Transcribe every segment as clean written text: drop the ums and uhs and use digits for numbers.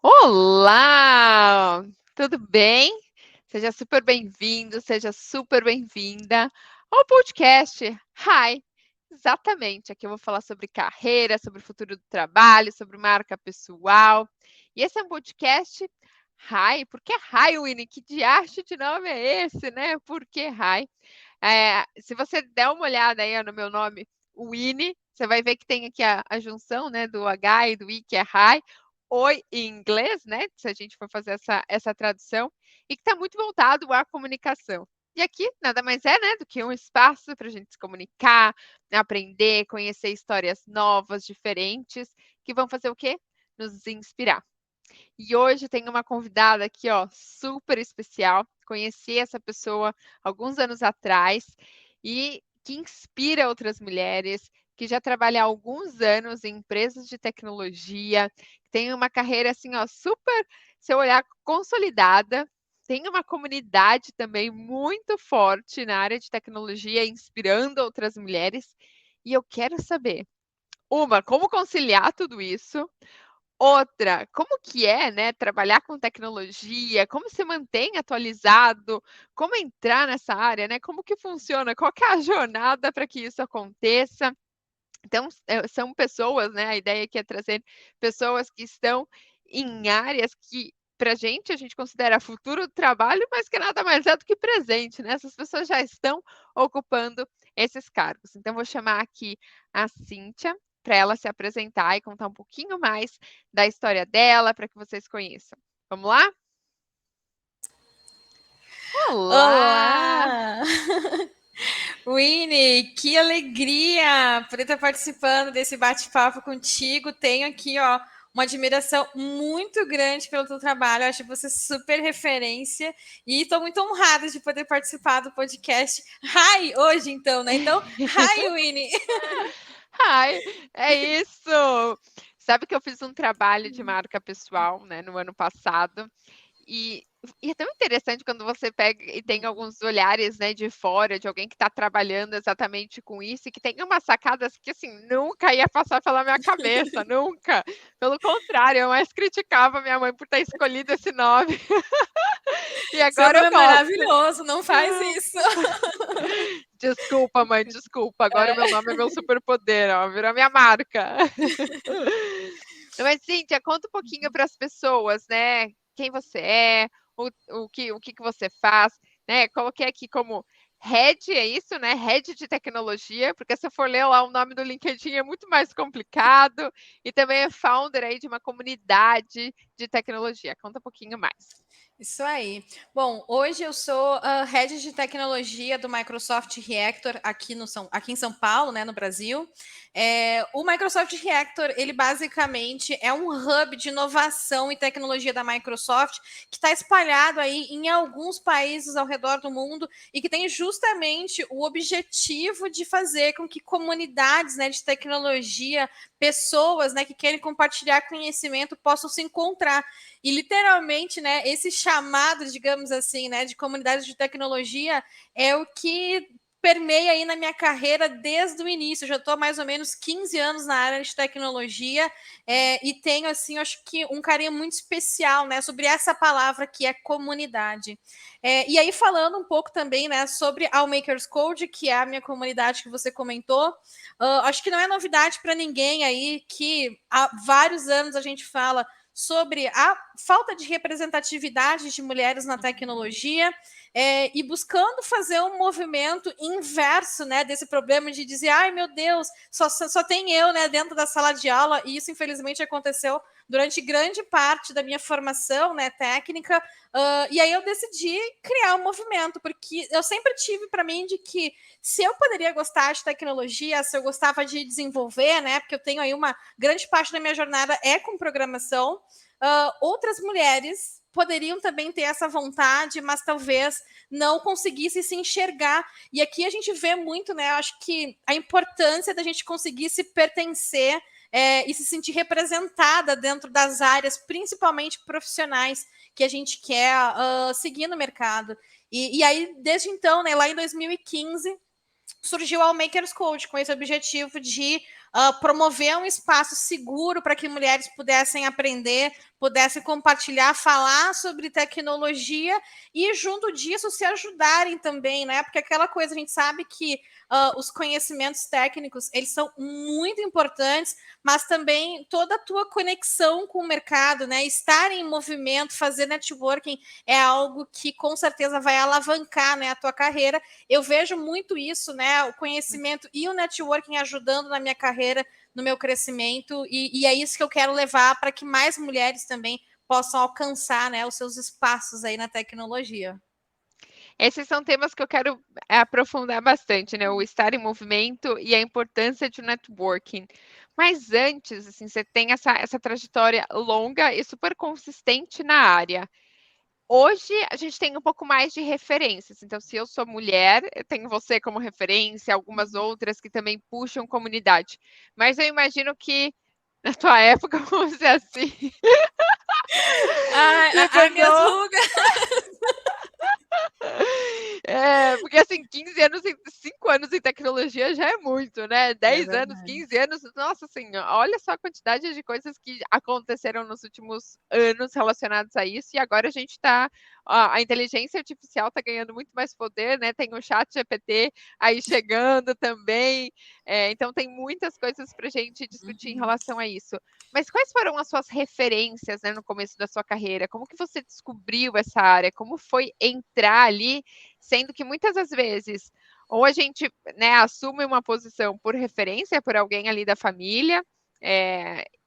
Olá! Tudo bem? Seja super bem-vindo, seja super bem-vinda ao podcast Hi. Exatamente, aqui eu vou falar sobre carreira, sobre o futuro do trabalho, sobre marca pessoal. E esse é um podcast Hi, por que Hi, Winnie? Que diacho de nome é esse, né? Por que Hi? Se você der uma olhada aí ó, no meu nome, Winnie, você vai ver que tem aqui a junção, né, do H e do I, que é Hi. Oi em inglês, né? Se a gente for fazer essa tradução, e que está muito voltado à comunicação. E aqui nada mais é, né, do que um espaço para a gente se comunicar, aprender, conhecer histórias novas, diferentes, que vão fazer o quê? Nos inspirar. E hoje tem uma convidada aqui, ó, super especial. Conheci essa pessoa alguns anos atrás e que inspira outras mulheres, que já trabalha há alguns anos em empresas de tecnologia, tem uma carreira assim, ó, super, se eu olhar, consolidada. Tem uma comunidade também muito forte na área de tecnologia, inspirando outras mulheres. E eu quero saber, uma, como conciliar tudo isso? Outra, como que é, né, trabalhar com tecnologia, como se mantém atualizado, como entrar nessa área, né, como que funciona, qual que é a jornada para que isso aconteça. Então, são pessoas, né, a ideia aqui é trazer pessoas que estão em áreas que para a gente considera futuro do trabalho, mas que nada mais é do que presente, né? Essas pessoas já estão ocupando esses cargos. Então, vou chamar aqui a Cíntia para ela se apresentar e contar um pouquinho mais da história dela, para que vocês conheçam. Vamos lá? Olá! Olá! Winnie, que alegria poder estar participando desse bate-papo contigo. Tenho aqui, ó, uma admiração muito grande pelo teu trabalho. Eu acho você super referência e estou muito honrada de poder participar do podcast Hi hoje, então, né? Então, hi, Winnie! Ai, é isso! Sabe que eu fiz um trabalho de marca pessoal, né, no ano passado, e é tão interessante quando você pega e tem alguns olhares, né, de fora, de alguém que está trabalhando exatamente com isso e que tem umas sacadas que, assim, nunca ia passar pela minha cabeça, nunca. Pelo contrário, eu mais criticava minha mãe por ter escolhido esse nome. E Seu agora eu nome é gosto. maravilhoso, não faz isso. Desculpa, mãe, desculpa. Agora o meu nome é meu superpoder, ó, virou minha marca. Mas, Cíntia, conta um pouquinho para as pessoas, né? Quem você é, o que você faz, né? Coloquei aqui como head, é isso, né? Head de tecnologia, porque se eu for ler lá o nome do LinkedIn é muito mais complicado, e também é founder aí de uma comunidade de tecnologia. Conta um pouquinho mais. Isso aí. Bom, hoje eu sou a Head de Tecnologia do Microsoft Reactor aqui em São Paulo, né, no Brasil. O Microsoft Reactor, ele basicamente é um hub de inovação e tecnologia da Microsoft que está espalhado aí em alguns países ao redor do mundo e que tem justamente o objetivo de fazer com que comunidades, né, de tecnologia, pessoas, né, que querem compartilhar conhecimento possam se encontrar. E literalmente, né, esse chamado, digamos assim, né, de comunidades de tecnologia é o que permeia aí na minha carreira desde o início. Eu já estou há mais ou menos 15 anos na área de tecnologia e tenho, assim, acho que um carinho muito especial, né, sobre essa palavra que é comunidade. E aí, falando um pouco também, né, sobre a Makers Code, que é a minha comunidade que você comentou, acho que não é novidade para ninguém aí que há vários anos a gente fala sobre a falta de representatividade de mulheres na tecnologia e buscando fazer um movimento inverso, né, desse problema de dizer, ai meu Deus, só tem eu, né, dentro da sala de aula, e isso infelizmente aconteceu durante grande parte da minha formação, né, técnica, e aí eu decidi criar um movimento, porque eu sempre tive para mim de que se eu poderia gostar de tecnologia, se eu gostava de desenvolver, né, porque eu tenho aí uma grande parte da minha jornada é com programação, outras mulheres poderiam também ter essa vontade, mas talvez não conseguissem se enxergar. E aqui a gente vê muito, né? Acho que a importância da gente conseguir se pertencer e se sentir representada dentro das áreas, principalmente profissionais, que a gente quer seguir no mercado. E aí, desde então, né, lá em 2015, surgiu a Makers Code com esse objetivo de promover um espaço seguro para que mulheres pudessem aprender, pudessem compartilhar, falar sobre tecnologia e, junto disso, se ajudarem também, né? Porque aquela coisa, a gente sabe que os conhecimentos técnicos, eles são muito importantes, mas também toda a tua conexão com o mercado, né? Estar em movimento, fazer networking é algo que com certeza vai alavancar, né, a tua carreira. Eu vejo muito isso, né? O conhecimento e o networking ajudando na minha carreira, no meu crescimento, e é isso que eu quero levar para que mais mulheres também possam alcançar, né, os seus espaços aí na tecnologia. Esses são temas que eu quero aprofundar bastante, né? O estar em movimento e a importância de networking. Mas antes, assim, você tem essa trajetória longa e super consistente na área. Hoje a gente tem um pouco mais de referências. Então, se eu sou mulher, eu tenho você como referência, algumas outras que também puxam comunidade. Mas eu imagino que na tua época, vamos dizer assim, Ai, minhas demandou. rugas. Porque assim, 15 anos, 5 anos em tecnologia já é muito, né? É 10 anos, verdade. 15 anos, nossa senhora, olha só a quantidade de coisas que aconteceram nos últimos anos relacionados a isso, e agora a gente está, a inteligência artificial está ganhando muito mais poder, né? Tem o chat GPT aí chegando também, então tem muitas coisas para a gente discutir em relação a isso. Mas quais foram as suas referências, né, no começo da sua carreira? Como que você descobriu essa área? Como foi entrar ali, sendo que muitas das vezes ou a gente, né, assume uma posição por referência por alguém ali da família,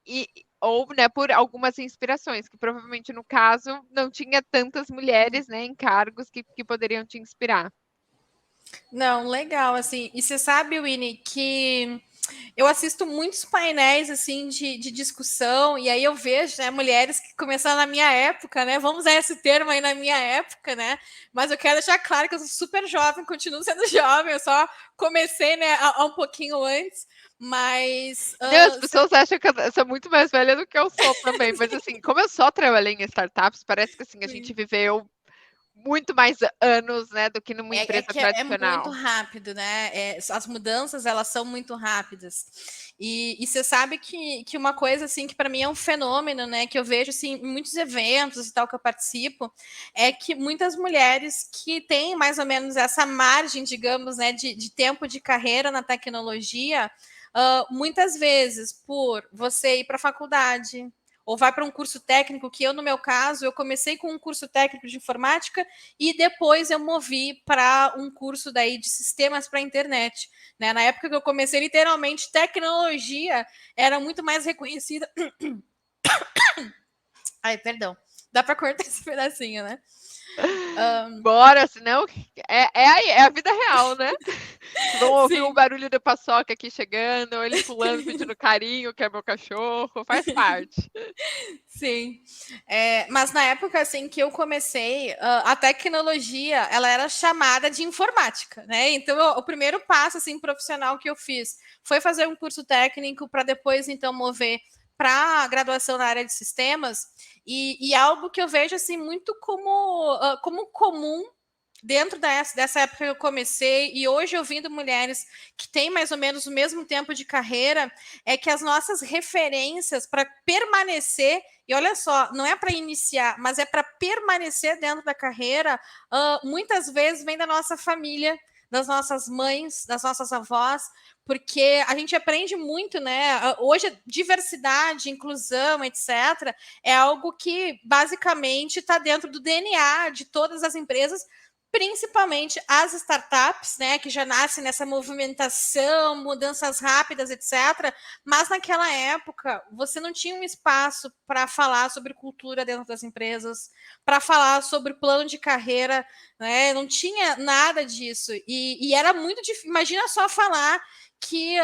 e, ou, né, por algumas inspirações, que provavelmente no caso não tinha tantas mulheres, né, em cargos que poderiam te inspirar. Não, legal, assim. E você sabe, Winnie, que eu assisto muitos painéis assim de discussão, e aí eu vejo, né, mulheres que começaram na minha época, né? Vamos usar esse termo aí na minha época, né? Mas eu quero deixar claro que eu sou super jovem, continuo sendo jovem, eu só comecei, né, há um pouquinho antes, mas Não, as pessoas acham que eu sou muito mais velha do que eu sou também, mas assim, como eu só trabalhei em startups, parece que assim, a gente viveu muito mais anos, né, do que numa É empresa que é muito tradicional. rápido, né? As mudanças, elas são muito rápidas. E você sabe que uma coisa, assim, que para mim é um fenômeno, né? Que eu vejo, assim, em muitos eventos e tal que eu participo, é que muitas mulheres que têm mais ou menos essa margem, digamos, né, de tempo de carreira na tecnologia, muitas vezes, por você ir para a faculdade, ou vai para um curso técnico, que eu, no meu caso, eu comecei com um curso técnico de informática e depois eu movi para um curso daí de sistemas para a internet. Né? Na época que eu comecei, literalmente, tecnologia era muito mais reconhecida. Ai, perdão. Dá para cortar esse pedacinho, né? Bora, senão é a vida real, né? Vocês vão ouvir o Sim. barulho da paçoca aqui chegando, ou ele pulando, pedindo carinho, que é meu cachorro, faz parte. Sim, mas na época assim que eu comecei, a tecnologia ela era chamada de informática, né? Então o primeiro passo assim profissional que eu fiz foi fazer um curso técnico para depois então mover para a graduação na área de sistemas e algo que eu vejo assim muito como comum dentro dessa época que eu comecei e hoje ouvindo mulheres que têm mais ou menos o mesmo tempo de carreira, é que as nossas referências para permanecer, e olha só, não é para iniciar, mas é para permanecer dentro da carreira, muitas vezes vem da nossa família, das nossas mães, das nossas avós, porque a gente aprende muito, né? Hoje, diversidade, inclusão, etc., é algo que basicamente está dentro do DNA de todas as empresas, principalmente as startups, né, que já nascem nessa movimentação, mudanças rápidas, etc. Mas naquela época você não tinha um espaço para falar sobre cultura dentro das empresas, para falar sobre plano de carreira, né? Não tinha nada disso e era muito difícil. Imagina só falar que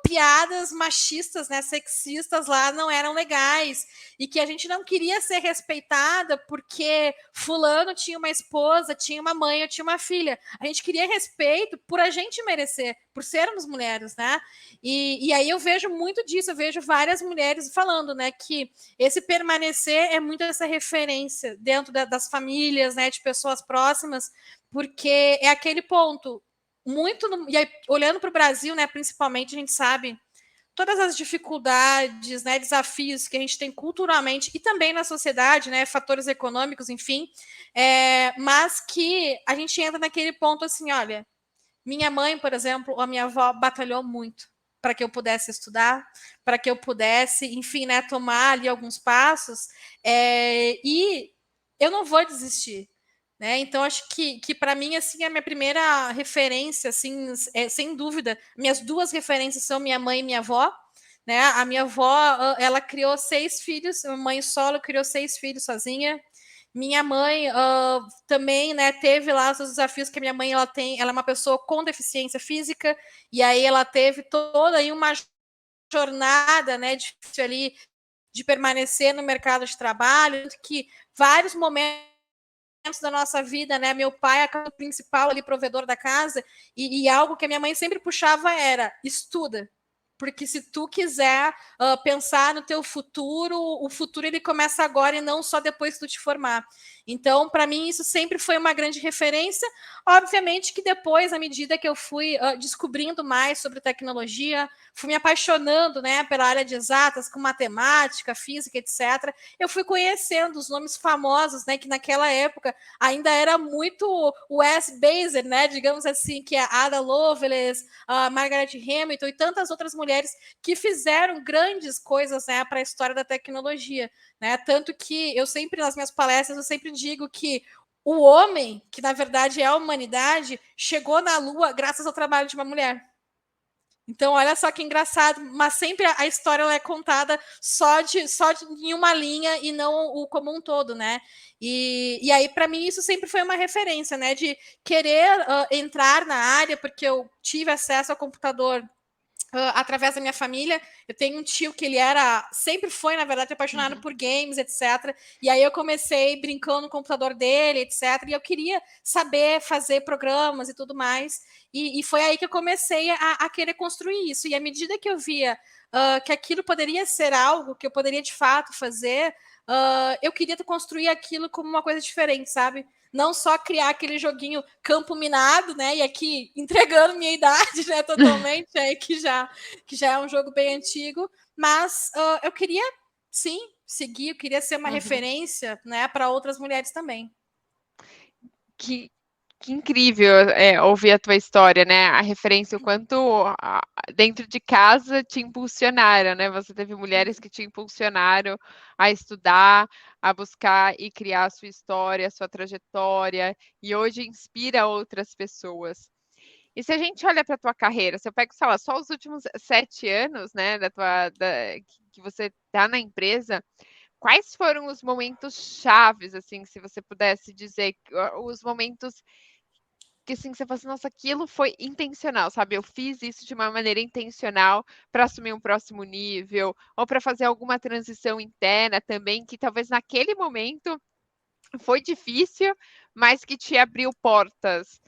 piadas machistas, né, sexistas lá não eram legais e que a gente não queria ser respeitada porque fulano tinha uma esposa, tinha uma mãe, ou tinha uma filha. A gente queria respeito por a gente merecer, por sermos mulheres, né? E aí eu vejo muito disso, eu vejo várias mulheres falando, né, que esse permanecer é muito essa referência dentro das famílias, né, de pessoas próximas, porque é aquele ponto muito, e aí, olhando para o Brasil, né, principalmente, a gente sabe todas as dificuldades, né, desafios que a gente tem culturalmente e também na sociedade, né, fatores econômicos, enfim, mas que a gente entra naquele ponto assim, olha, minha mãe, por exemplo, ou a minha avó batalhou muito para que eu pudesse estudar, para que eu pudesse, enfim, né, tomar ali alguns passos, e eu não vou desistir. Né? Então, acho que para mim, assim, a minha primeira referência, assim, sem dúvida, minhas duas referências são minha mãe e minha avó. Né? A minha avó, ela criou 6 filhos, minha mãe solo criou 6 filhos sozinha. Minha mãe também, né, teve lá os desafios que a minha mãe ela é uma pessoa com deficiência física, e aí ela teve toda aí uma jornada, né, difícil ali de permanecer no mercado de trabalho, que vários momentos da nossa vida, né? Meu pai é o principal ali, provedor da casa, e algo que a minha mãe sempre puxava era estuda. Porque se tu quiser pensar no teu futuro, o futuro ele começa agora e não só depois que tu te formar. Então, para mim, isso sempre foi uma grande referência. Obviamente que depois, à medida que eu fui descobrindo mais sobre tecnologia, fui me apaixonando, né, pela área de exatas, com matemática, física, etc., eu fui conhecendo os nomes famosos, né, que naquela época ainda era muito o Wes-Based, né, digamos assim, que é a Ada Lovelace, a Margaret Hamilton e tantas outras mulheres que fizeram grandes coisas, né, para a história da tecnologia, né? Tanto que eu sempre nas minhas palestras eu sempre digo que o homem, que na verdade é a humanidade, chegou na Lua graças ao trabalho de uma mulher. Então, olha só que engraçado, mas sempre a história ela é contada em uma linha e não o como um todo, né? E aí, para mim, isso sempre foi uma referência, né? De querer entrar na área, porque eu tive acesso ao computador através da minha família. Eu tenho um tio que ele sempre foi, na verdade, apaixonado por games, etc. E aí eu comecei brincando no computador dele, etc. E eu queria saber fazer programas e tudo mais. E foi aí que eu comecei a querer construir isso. E à medida que eu via que aquilo poderia ser algo que eu poderia de fato fazer, eu queria construir aquilo como uma coisa diferente, sabe? Não só criar aquele joguinho campo minado, né? E aqui entregando minha idade, né? Totalmente, que já é um jogo bem antigo, mas eu queria sim seguir, eu queria ser uma referência, né, para outras mulheres também. Que, que incrível ouvir a tua história, né? A referência, o quanto dentro de casa te impulsionaram, né? Você teve mulheres que te impulsionaram a estudar, a buscar e criar a sua história, a sua trajetória, e hoje inspira outras pessoas. E se a gente olha para a tua carreira, se eu pego, sei lá, só os últimos 7 anos, né, que você está na empresa, quais foram os momentos chaves, assim, se você pudesse dizer, os momentos que, assim, você fala assim, nossa, aquilo foi intencional, sabe? Eu fiz isso de uma maneira intencional para assumir um próximo nível, ou para fazer alguma transição interna também, que talvez naquele momento foi difícil, mas que te abriu portas.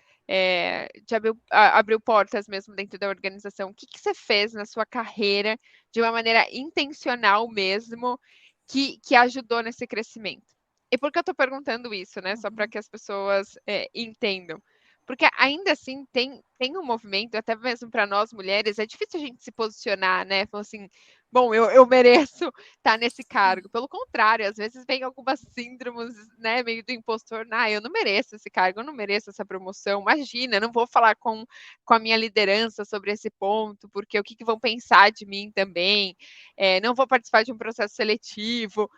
Abriu portas mesmo dentro da organização. O que você fez na sua carreira de uma maneira intencional mesmo, que ajudou nesse crescimento? E por que eu estou perguntando isso, né? Só para que as pessoas entendam. Porque ainda assim tem um movimento, até mesmo para nós mulheres, é difícil a gente se posicionar, né? Falar assim, bom, eu mereço estar nesse cargo. Pelo contrário, às vezes vem algumas síndromes, né, meio do impostor. Eu não mereço esse cargo, eu não mereço essa promoção. Imagina, eu não vou falar com a minha liderança sobre esse ponto, porque o que vão pensar de mim também. Não vou participar de um processo seletivo.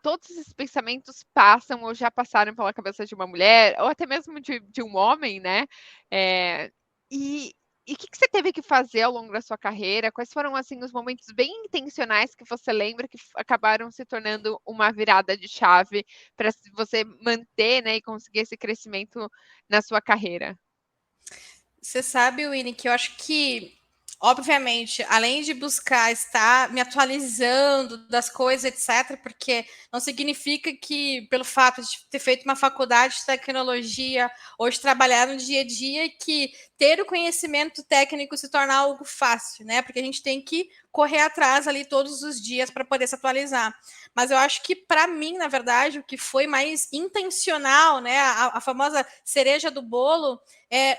Todos esses pensamentos passam ou já passaram pela cabeça de uma mulher, ou até mesmo de um homem, né? E o que você teve que fazer ao longo da sua carreira? Quais foram, assim, os momentos bem intencionais que você lembra que acabaram se tornando uma virada de chave para você manter, né, e conseguir esse crescimento na sua carreira? Você sabe, Winnie, que eu acho que, obviamente, além de buscar estar me atualizando das coisas, etc., porque não significa que, pelo fato de ter feito uma faculdade de tecnologia ou de trabalhar no dia a dia, que ter o conhecimento técnico se torna algo fácil, né? Porque a gente tem que correr atrás ali todos os dias para poder se atualizar. Mas eu acho que, para mim, na verdade, o que foi mais intencional, né, a famosa cereja do bolo,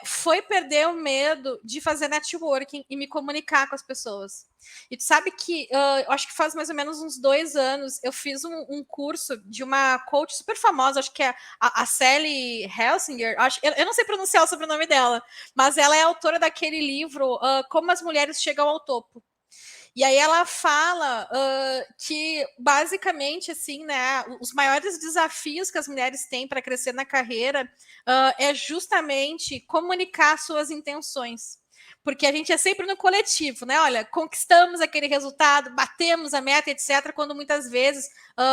foi perder o medo de fazer networking e me comunicar com as pessoas. E tu sabe que, eu acho que faz mais ou menos uns 2 anos, eu fiz um curso de uma coach super famosa, acho que é a Sally Helsinger, eu não sei pronunciar o sobrenome dela, mas ela é autora daquele livro, Como as Mulheres Chegam ao Topo. E aí ela fala que, basicamente, assim, né, os maiores desafios que as mulheres têm para crescer na carreira é justamente comunicar suas intenções. Porque a gente é sempre no coletivo, né? Olha, conquistamos aquele resultado, batemos a meta, etc., quando muitas vezes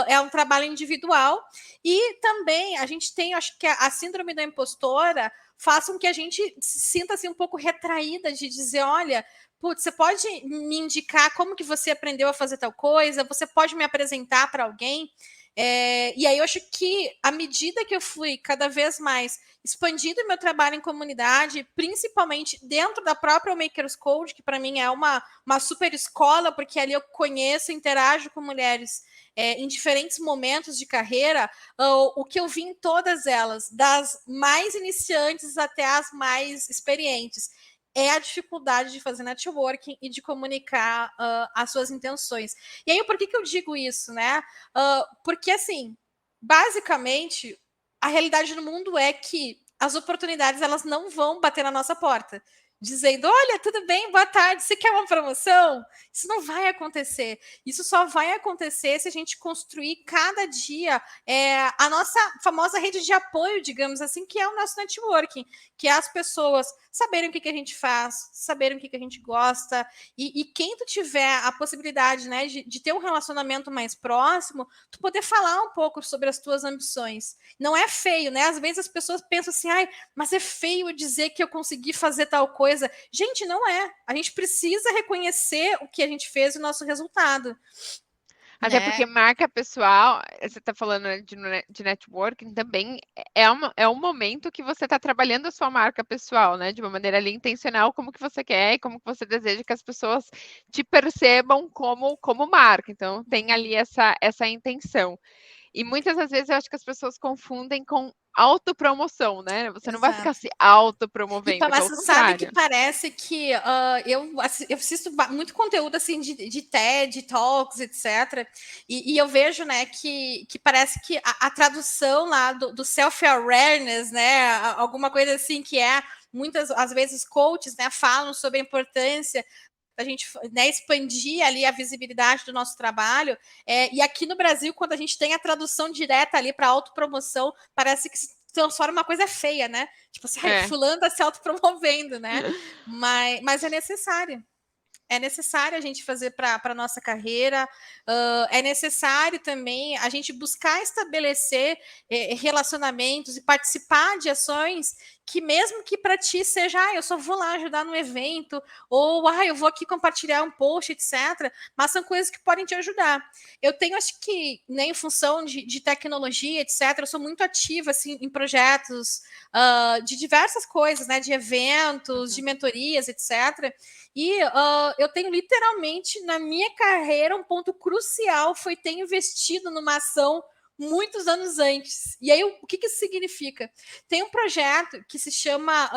é um trabalho individual. E também a gente tem, acho que a síndrome da impostora faz com que a gente se sinta assim, um pouco retraída de dizer, olha, putz, você pode me indicar como que você aprendeu a fazer tal coisa? Você pode me apresentar para alguém? E aí eu acho que, à medida que eu fui cada vez mais expandindo meu trabalho em comunidade, principalmente dentro da própria Makers Code, que para mim é uma super escola, porque ali eu conheço, interajo com mulheres em diferentes momentos de carreira, o que eu vi em todas elas, das mais iniciantes até as mais experientes, é a dificuldade de fazer networking e de comunicar as suas intenções. E aí, por que eu digo isso, né? Porque, assim, basicamente, a realidade do mundo é que as oportunidades elas não vão bater na nossa porta, dizendo, olha, tudo bem, boa tarde, você quer uma promoção? Isso não vai acontecer. Isso só vai acontecer se a gente construir cada dia a nossa famosa rede de apoio, digamos assim, que é o nosso networking, que é as pessoas saberem o que a gente faz, saberem o que a gente gosta, e quem tu tiver a possibilidade, né, de ter um relacionamento mais próximo, tu poder falar um pouco sobre as tuas ambições. Não é feio, né? Às vezes as pessoas pensam assim, ai, mas é feio dizer que eu consegui fazer tal coisa. Gente, não é. A gente precisa reconhecer o que a gente fez e o nosso resultado. Até Né? porque marca pessoal, você está falando de networking, também é um momento que você está trabalhando a sua marca pessoal, né? De uma maneira ali intencional, como que você quer e como que você deseja que as pessoas te percebam como marca. Então, tem ali essa intenção. E muitas das vezes eu acho que as pessoas confundem com autopromoção, né? Você não vai ficar Exato. se autopromovendo, que é Mas o você sabe que contrário. parece que eu assisto muito conteúdo assim de TED, Talks, etc. E eu vejo, né, que parece que a tradução lá do self-awareness, né, alguma coisa assim que muitas às vezes coaches, né, falam sobre a importância da gente, né, expandir ali a visibilidade do nosso trabalho. E aqui no Brasil, quando a gente tem a tradução direta ali para autopromoção, parece que se transforma uma coisa feia, né? Tipo assim, ai, É. fulano está se autopromovendo, né? Mas é necessário. É necessário a gente fazer para a nossa carreira, é necessário também a gente buscar estabelecer relacionamentos e participar de ações que, mesmo que para ti seja, eu só vou lá ajudar no evento, ou eu vou aqui compartilhar um post, etc., mas são coisas que podem te ajudar. Eu tenho, acho que, né, em função de tecnologia, etc., eu sou muito ativa assim, em projetos de diversas coisas, né, de eventos, de mentorias, etc., e eu tenho literalmente na minha carreira um ponto crucial foi ter investido numa ação muitos anos antes. E aí, o que isso significa? Tem um projeto que se chama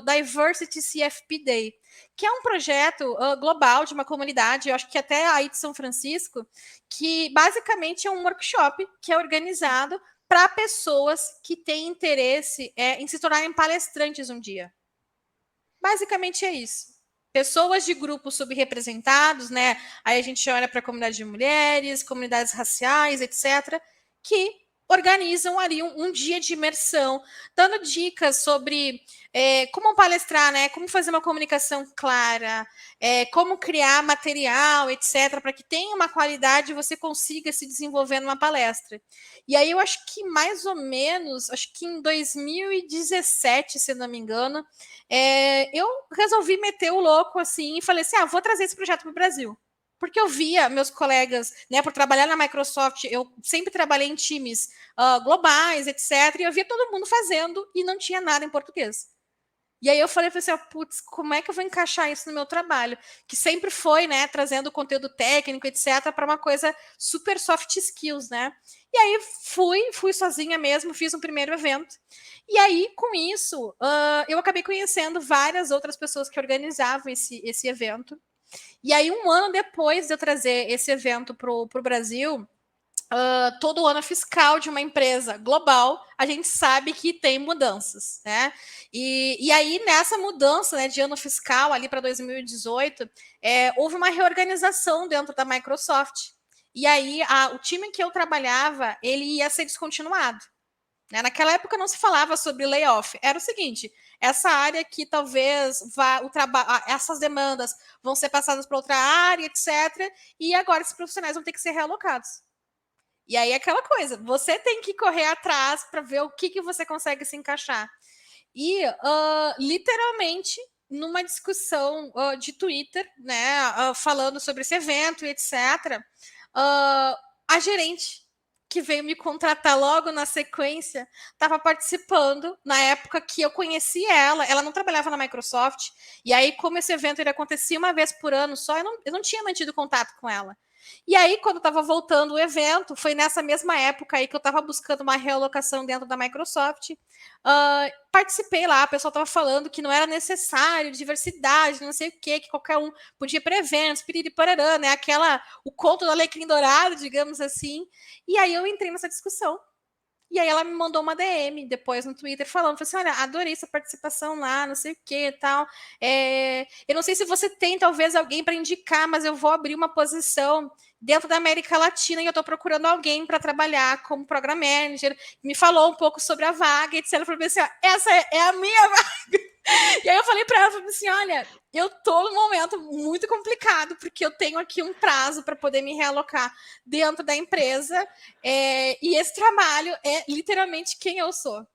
Diversity CFP Day, que é um projeto global de uma comunidade, eu acho que até aí de São Francisco, que basicamente é um workshop que é organizado para pessoas que têm interesse em se tornarem palestrantes um dia. Basicamente é isso. Pessoas de grupos subrepresentados, né? Aí a gente olha para a comunidade de mulheres, comunidades raciais, etc., que organizam ali um dia de imersão, dando dicas sobre como palestrar, né? Como fazer uma comunicação clara, como criar material, etc., para que tenha uma qualidade e você consiga se desenvolver numa palestra. E aí eu acho que mais ou menos, acho que em 2017, se não me engano, eu resolvi meter o louco assim e falei assim: vou trazer esse projeto para o Brasil. Porque eu via meus colegas, né, por trabalhar na Microsoft, eu sempre trabalhei em times globais, etc. E eu via todo mundo fazendo e não tinha nada em português. E aí eu falei assim, putz, como é que eu vou encaixar isso no meu trabalho? Que sempre foi, né, trazendo conteúdo técnico, etc, para uma coisa super soft skills, né? E aí fui sozinha mesmo, fiz um primeiro evento. E aí, com isso, eu acabei conhecendo várias outras pessoas que organizavam esse evento. E aí, um ano depois de eu trazer esse evento para o Brasil, todo ano fiscal de uma empresa global, a gente sabe que tem mudanças, né? E aí, nessa mudança, né, de ano fiscal, ali para 2018, houve uma reorganização dentro da Microsoft. E aí, o time que eu trabalhava, ele ia ser descontinuado. Né? Naquela época não se falava sobre layoff. Era o seguinte: essa área que talvez vá o trabalho, essas demandas vão ser passadas para outra área, etc. E agora esses profissionais vão ter que ser realocados. E aí aquela coisa, você tem que correr atrás para ver o que você consegue se encaixar. E literalmente numa discussão de Twitter, né, falando sobre esse evento e etc. A gerente que veio me contratar logo na sequência estava participando na época que eu conheci ela. Ela não trabalhava na Microsoft. E aí, como esse evento ele acontecia uma vez por ano só, eu não tinha mantido contato com ela. E aí, quando estava voltando o evento, foi nessa mesma época aí que eu estava buscando uma realocação dentro da Microsoft. Participei lá, o pessoal estava falando que não era necessário diversidade, não sei o quê, que qualquer um podia ir para eventos, piriri parará, né? O conto do Alecrim Dourado, digamos assim. E aí eu entrei nessa discussão. E aí ela me mandou uma DM depois no Twitter falando, assim, olha, adorei sua participação lá, não sei o que e tal. Eu não sei se você tem talvez alguém para indicar, mas eu vou abrir uma posição dentro da América Latina e eu estou procurando alguém para trabalhar como program manager. Me falou um pouco sobre a vaga, etc. Ela falou assim, essa é a minha vaga. E aí eu falei para ela, assim, olha, eu tô num momento muito complicado, porque eu tenho aqui um prazo para poder me realocar dentro da empresa, e esse trabalho é literalmente quem eu sou.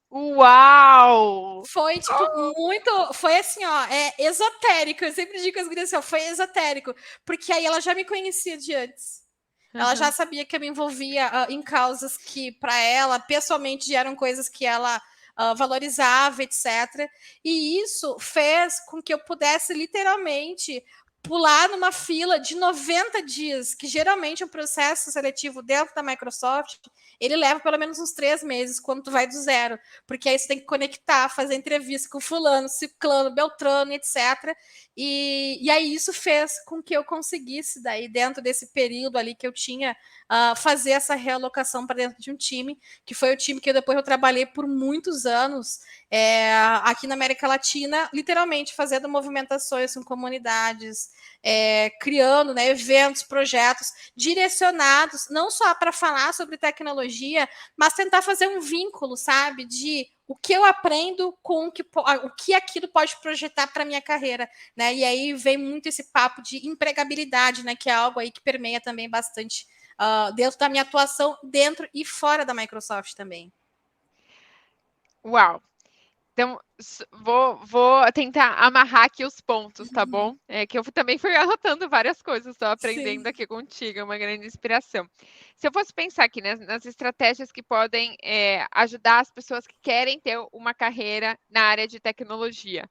Uau! Foi, tipo, muito. Foi assim, ó, esotérico. Eu sempre digo com as gurias assim, ó, foi esotérico. Porque aí ela já me conhecia de antes. Ela já sabia que eu me envolvia em causas que, para ela, pessoalmente, eram coisas que ela valorizava, etc. E isso fez com que eu pudesse, literalmente, pular numa fila de 90 dias, que geralmente um processo seletivo dentro da Microsoft, ele leva pelo menos uns 3 meses, quando tu vai do zero. Porque aí você tem que conectar, fazer entrevista com fulano, ciclano, beltrano, etc. E aí isso fez com que eu conseguisse, daí, dentro desse período ali que eu tinha, fazer essa realocação para dentro de um time, que foi o time que depois eu trabalhei por muitos anos aqui na América Latina, literalmente fazendo movimentações com comunidades, criando, né, eventos, projetos direcionados não só para falar sobre tecnologia, mas tentar fazer um vínculo, sabe, de o que eu aprendo com o que aquilo pode projetar para minha carreira, né? E aí vem muito esse papo de empregabilidade, né? Que é algo aí que permeia também bastante dentro da minha atuação, dentro e fora da Microsoft também. Uau! Então, vou tentar amarrar aqui os pontos, tá bom? É que eu também fui anotando várias coisas, estou aprendendo aqui contigo, é uma grande inspiração. Se eu fosse pensar aqui nas estratégias que podem ajudar as pessoas que querem ter uma carreira na área de tecnologia,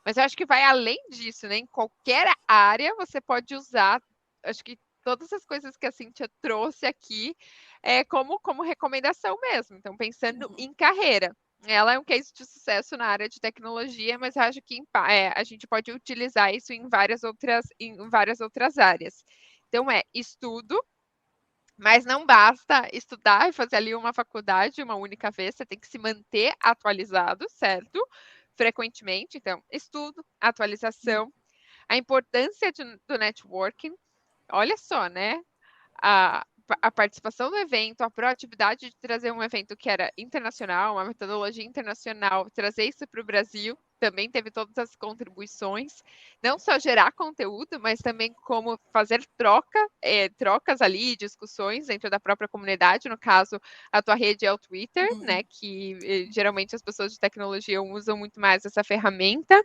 mas eu acho que vai além disso, né? Em qualquer área você pode usar, acho que todas as coisas que a Cíntia trouxe aqui como recomendação mesmo. Então, pensando em carreira. Ela é um case de sucesso na área de tecnologia, mas eu acho que a gente pode utilizar isso em várias outras áreas. Então, estudo, mas não basta estudar e fazer ali uma faculdade uma única vez, você tem que se manter atualizado, certo? Frequentemente. Então, estudo, atualização, a importância do networking. Olha só, né? A participação do evento, a proatividade de trazer um evento que era internacional, uma metodologia internacional, trazer isso para o Brasil, também teve todas as contribuições, não só gerar conteúdo, mas também como fazer trocas ali, discussões dentro da própria comunidade, no caso, a tua rede é o Twitter, né, que geralmente as pessoas de tecnologia usam muito mais essa ferramenta,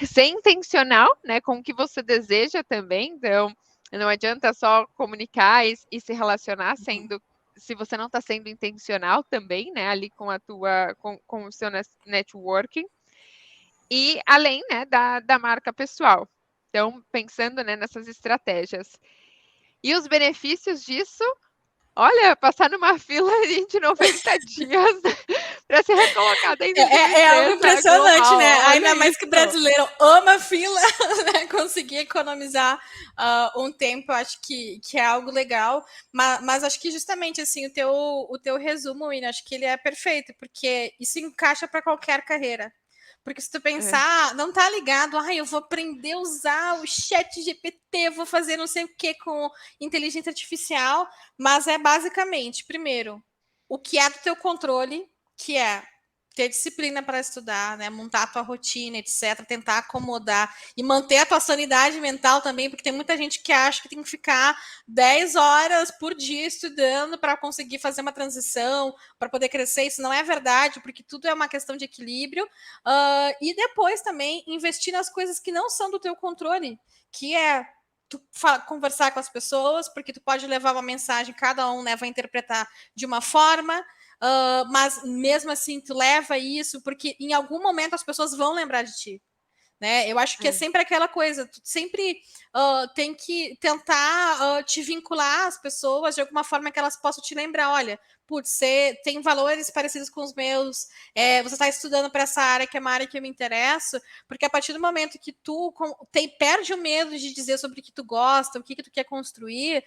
ser intencional, né, com o que você deseja também, então, não adianta só comunicar e se relacionar se você não está sendo intencional também, né, ali com o seu networking. E além, né, da marca pessoal. Então, pensando, né, nessas estratégias. E os benefícios disso, olha, passar numa fila de 90 dias para ser recolocado dentro de uma É algo empresa impressionante, né? global. Olha Ainda mais que isso. brasileiro ama fila, né? Conseguir economizar um tempo, eu acho que é algo legal. Mas acho que justamente assim, o teu resumo, Ina, acho que ele é perfeito, porque isso encaixa para qualquer carreira. Porque se tu É, pensar, não tá ligado, eu vou aprender a usar o chat GPT, vou fazer não sei o que com inteligência artificial, mas é basicamente, primeiro, o que é do teu controle, que é ter disciplina para estudar, né? Montar a tua rotina, etc., tentar acomodar e manter a tua sanidade mental também, porque tem muita gente que acha que tem que ficar 10 horas por dia estudando para conseguir fazer uma transição, para poder crescer. Isso não é verdade, porque tudo é uma questão de equilíbrio. E depois também investir nas coisas que não são do teu controle, que é tu conversar com as pessoas, porque tu pode levar uma mensagem, cada um, né, vai interpretar de uma forma, mas mesmo assim tu leva isso, porque em algum momento as pessoas vão lembrar de ti. Né? Eu acho que é é. sempre aquela coisa, tu sempre tem que tentar te vincular às pessoas de alguma forma que elas possam te lembrar, olha, putz, você tem valores parecidos com os meus, você está estudando para essa área que é uma área que eu me interesso, porque a partir do momento que tu perde o medo de dizer sobre o que tu gosta, o que tu quer construir,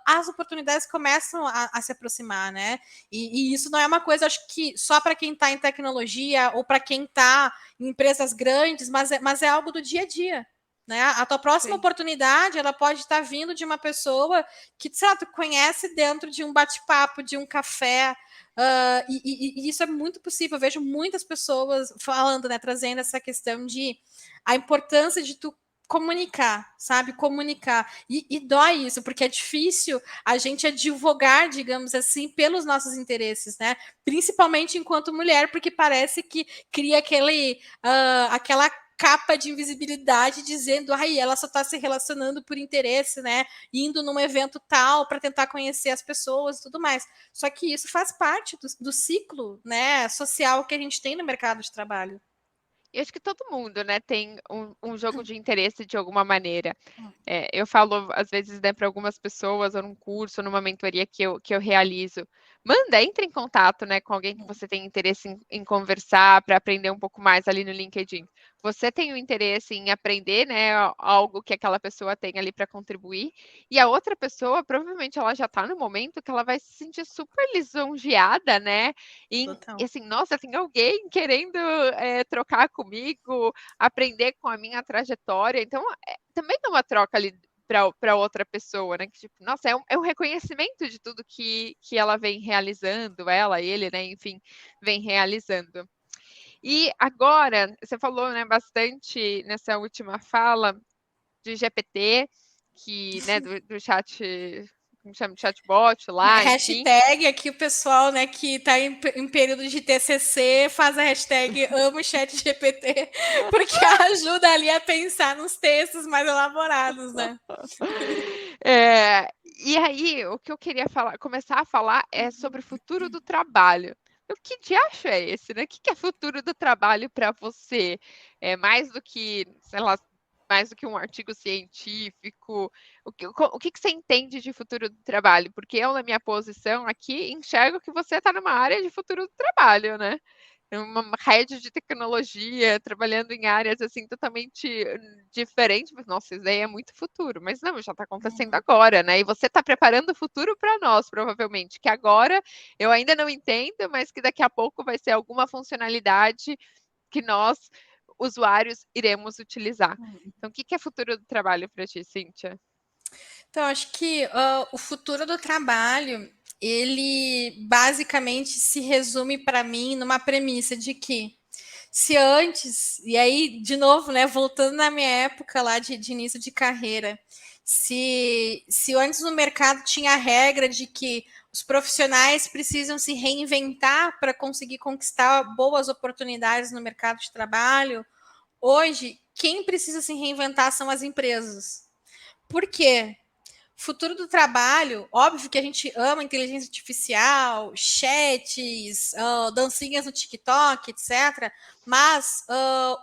as oportunidades começam a se aproximar, né? E isso não é uma coisa, acho que só para quem está em tecnologia ou para quem está em empresas grandes, mas é algo do dia a dia. Né? A tua próxima Sim. oportunidade ela pode estar vindo de uma pessoa que, sei lá, tu conhece dentro de um bate-papo, de um café. E isso é muito possível. Eu vejo muitas pessoas falando, né, trazendo essa questão de a importância de tu comunicar, sabe? Comunicar. E dói isso, porque é difícil a gente advogar, digamos assim, pelos nossos interesses, né? Principalmente enquanto mulher, porque parece que cria aquela capa de invisibilidade dizendo, ela só está se relacionando por interesse, né? Indo num evento tal para tentar conhecer as pessoas e tudo mais. Só que isso faz parte do ciclo, né, social que a gente tem no mercado de trabalho. E acho que todo mundo, né, tem um jogo de interesse de alguma maneira. Eu falo, às vezes, né, para algumas pessoas, ou num curso, ou numa mentoria que eu realizo, entre em contato, né, com alguém que você tem interesse em conversar, para aprender um pouco mais ali no LinkedIn. Você tem o interesse em aprender, né, algo que aquela pessoa tem ali para contribuir, e a outra pessoa, provavelmente, ela já está no momento que ela vai se sentir super lisonjeada, né, e Total. assim, nossa, tem alguém querendo trocar comigo, aprender com a minha trajetória. Então, também é uma troca ali para outra pessoa, né? Que, tipo, nossa, é um reconhecimento de tudo que ela vem realizando, ela, ele, né? Enfim, vem realizando. E agora, você falou, né, bastante nessa última fala de GPT, que, né, do chat, como chama, chatbot lá, enfim. Hashtag aqui o pessoal, né, que está em período de TCC faz a hashtag amo chat GPT, porque ajuda ali a pensar nos textos mais elaborados, né? E aí, o que eu queria começar a falar é sobre o futuro do trabalho. O que diacho é esse, né? O que é futuro do trabalho para você? É mais do que, sei lá, mais do que um artigo científico? O que você entende de futuro do trabalho? Porque eu, na minha posição aqui, enxergo que você está numa área de futuro do trabalho, né? Uma rede de tecnologia, trabalhando em áreas assim totalmente diferentes. Nossa, isso daí é muito futuro, mas não, já está acontecendo agora, né? E você está preparando o futuro para nós, provavelmente, que agora eu ainda não entendo, mas que daqui a pouco vai ser alguma funcionalidade que nós, usuários, iremos utilizar. Então, o que é futuro do trabalho para ti, Cíntia? Então, acho que o futuro do trabalho, ele basicamente se resume para mim numa premissa de que se antes, e aí, de novo, né, voltando na minha época lá de início de carreira, se antes no mercado tinha a regra de que os profissionais precisam se reinventar para conseguir conquistar boas oportunidades no mercado de trabalho, hoje, quem precisa se reinventar são as empresas. Por quê? futuro do trabalho, óbvio que a gente ama inteligência artificial, chats, dancinhas no TikTok, etc. Mas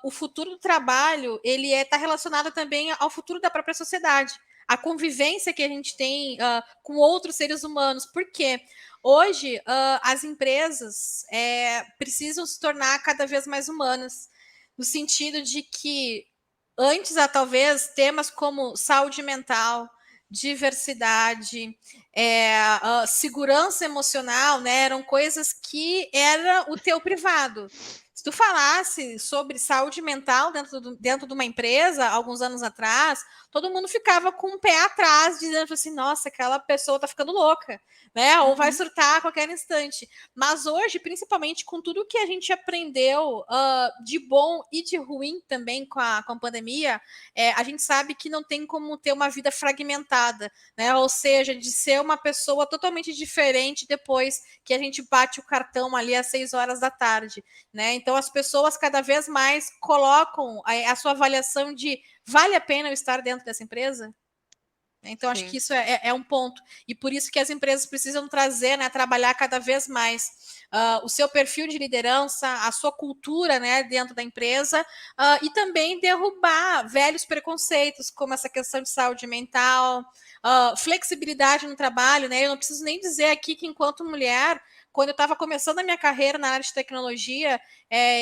o futuro do trabalho, ele está relacionado também ao futuro da própria sociedade. A convivência que a gente tem com outros seres humanos. Por quê? Hoje, as empresas precisam se tornar cada vez mais humanas, no sentido de que antes, talvez, temas como saúde mental, diversidade, segurança emocional, né, eram coisas que era o teu privado. Se tu falasse sobre saúde mental dentro de uma empresa, alguns anos atrás, todo mundo ficava com o pé atrás, dizendo assim, nossa, aquela pessoa tá ficando louca, né? Ou vai surtar a qualquer instante. Mas hoje, principalmente com tudo que a gente aprendeu de bom e de ruim também com a pandemia, a gente sabe que não tem como ter uma vida fragmentada, né? Ou seja, de ser uma pessoa totalmente diferente depois que a gente bate o cartão ali às 6 horas da tarde, né? Então as pessoas cada vez mais colocam a sua avaliação de vale a pena eu estar dentro dessa empresa? Então, acho que isso é um ponto. E por isso que as empresas precisam trazer, né, trabalhar cada vez mais o seu perfil de liderança, a sua cultura, né, dentro da empresa, e também derrubar velhos preconceitos, como essa questão de saúde mental, flexibilidade no trabalho, né? Eu não preciso nem dizer aqui que, enquanto mulher, quando eu estava começando a minha carreira na área de tecnologia,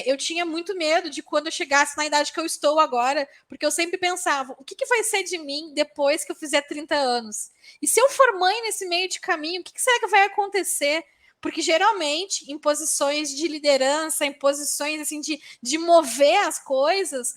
eu tinha muito medo de quando eu chegasse na idade que eu estou agora, porque eu sempre pensava, o que vai ser de mim depois que eu fizer 30 anos? E se eu for mãe nesse meio de caminho, o que será que vai acontecer? Porque geralmente, em posições de liderança, em posições assim de mover as coisas,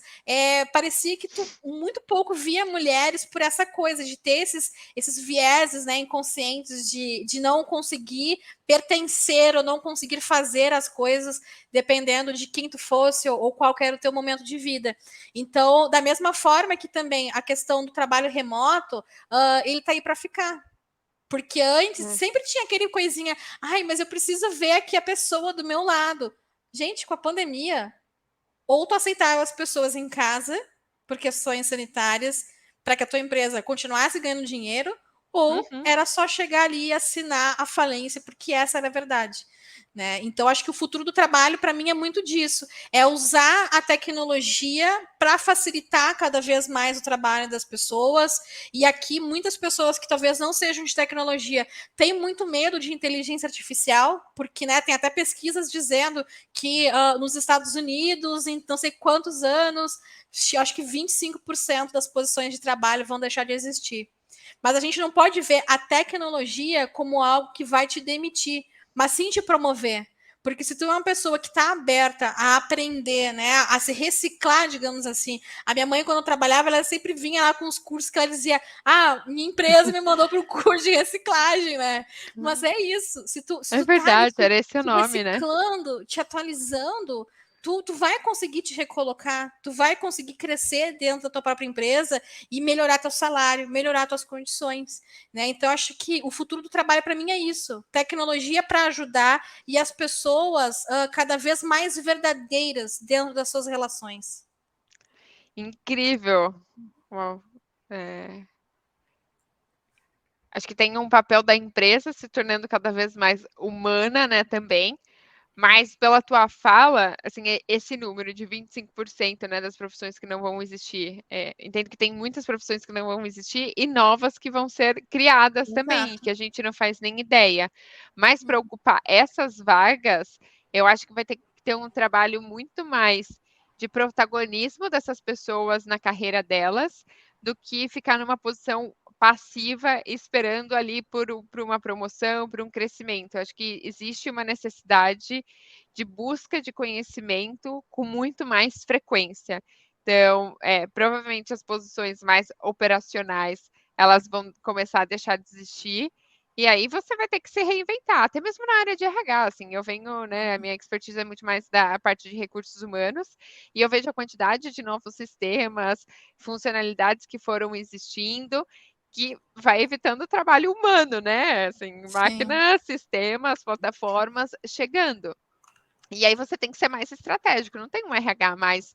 parecia que tu muito pouco via mulheres por essa coisa de ter esses vieses, né, inconscientes de não conseguir pertencer ou não conseguir fazer as coisas dependendo de quem tu fosse ou qual era o teu momento de vida. Então, da mesma forma que também a questão do trabalho remoto, ele tá aí para ficar. Porque antes sempre tinha aquele coisinha, ai, mas eu preciso ver aqui a pessoa do meu lado. Gente, com a pandemia, ou tu aceitava as pessoas em casa por questões sanitárias, para que a tua empresa continuasse ganhando dinheiro, ou era só chegar ali e assinar a falência, porque essa era a verdade. Né? Então, acho que o futuro do trabalho, para mim, é muito disso. É usar a tecnologia para facilitar cada vez mais o trabalho das pessoas. E aqui, muitas pessoas que talvez não sejam de tecnologia têm muito medo de inteligência artificial, porque né, tem até pesquisas dizendo que nos Estados Unidos, em não sei quantos anos, acho que 25% das posições de trabalho vão deixar de existir. Mas a gente não pode ver a tecnologia como algo que vai te demitir, mas sim te promover. Porque se tu é uma pessoa que está aberta a aprender, né, a se reciclar, digamos assim. A minha mãe, quando eu trabalhava, ela sempre vinha lá com os cursos que ela dizia, minha empresa me mandou para o curso de reciclagem, né? Mas é isso. Se tu tá ali verdade, era esse o nome, né? reciclando, te atualizando, tu vai conseguir te recolocar, tu vai conseguir crescer dentro da tua própria empresa e melhorar teu salário, melhorar tuas condições, né? Então acho que o futuro do trabalho para mim é isso, tecnologia para ajudar e as pessoas cada vez mais verdadeiras dentro das suas relações. Incrível. Uau. Acho que tem um papel da empresa se tornando cada vez mais humana, né, também. Mas pela tua fala, assim, esse número de 25%, né, das profissões que não vão existir, entendo que tem muitas profissões que não vão existir e novas que vão ser criadas também, Exato. que a gente não faz nem ideia. Mas para ocupar essas vagas, eu acho que vai ter que ter um trabalho muito mais de protagonismo dessas pessoas na carreira delas, do que ficar numa posição passiva esperando ali por uma promoção, por um crescimento. Eu acho que existe uma necessidade de busca de conhecimento com muito mais frequência. Então, provavelmente as posições mais operacionais, elas vão começar a deixar de existir, e aí você vai ter que se reinventar, até mesmo na área de RH, assim, eu venho, né, a minha expertise é muito mais da parte de recursos humanos, e eu vejo a quantidade de novos sistemas, funcionalidades que foram existindo, que vai evitando o trabalho humano, né? Assim, Sim. máquinas, sistemas, plataformas chegando. E aí você tem que ser mais estratégico, não tem um RH mais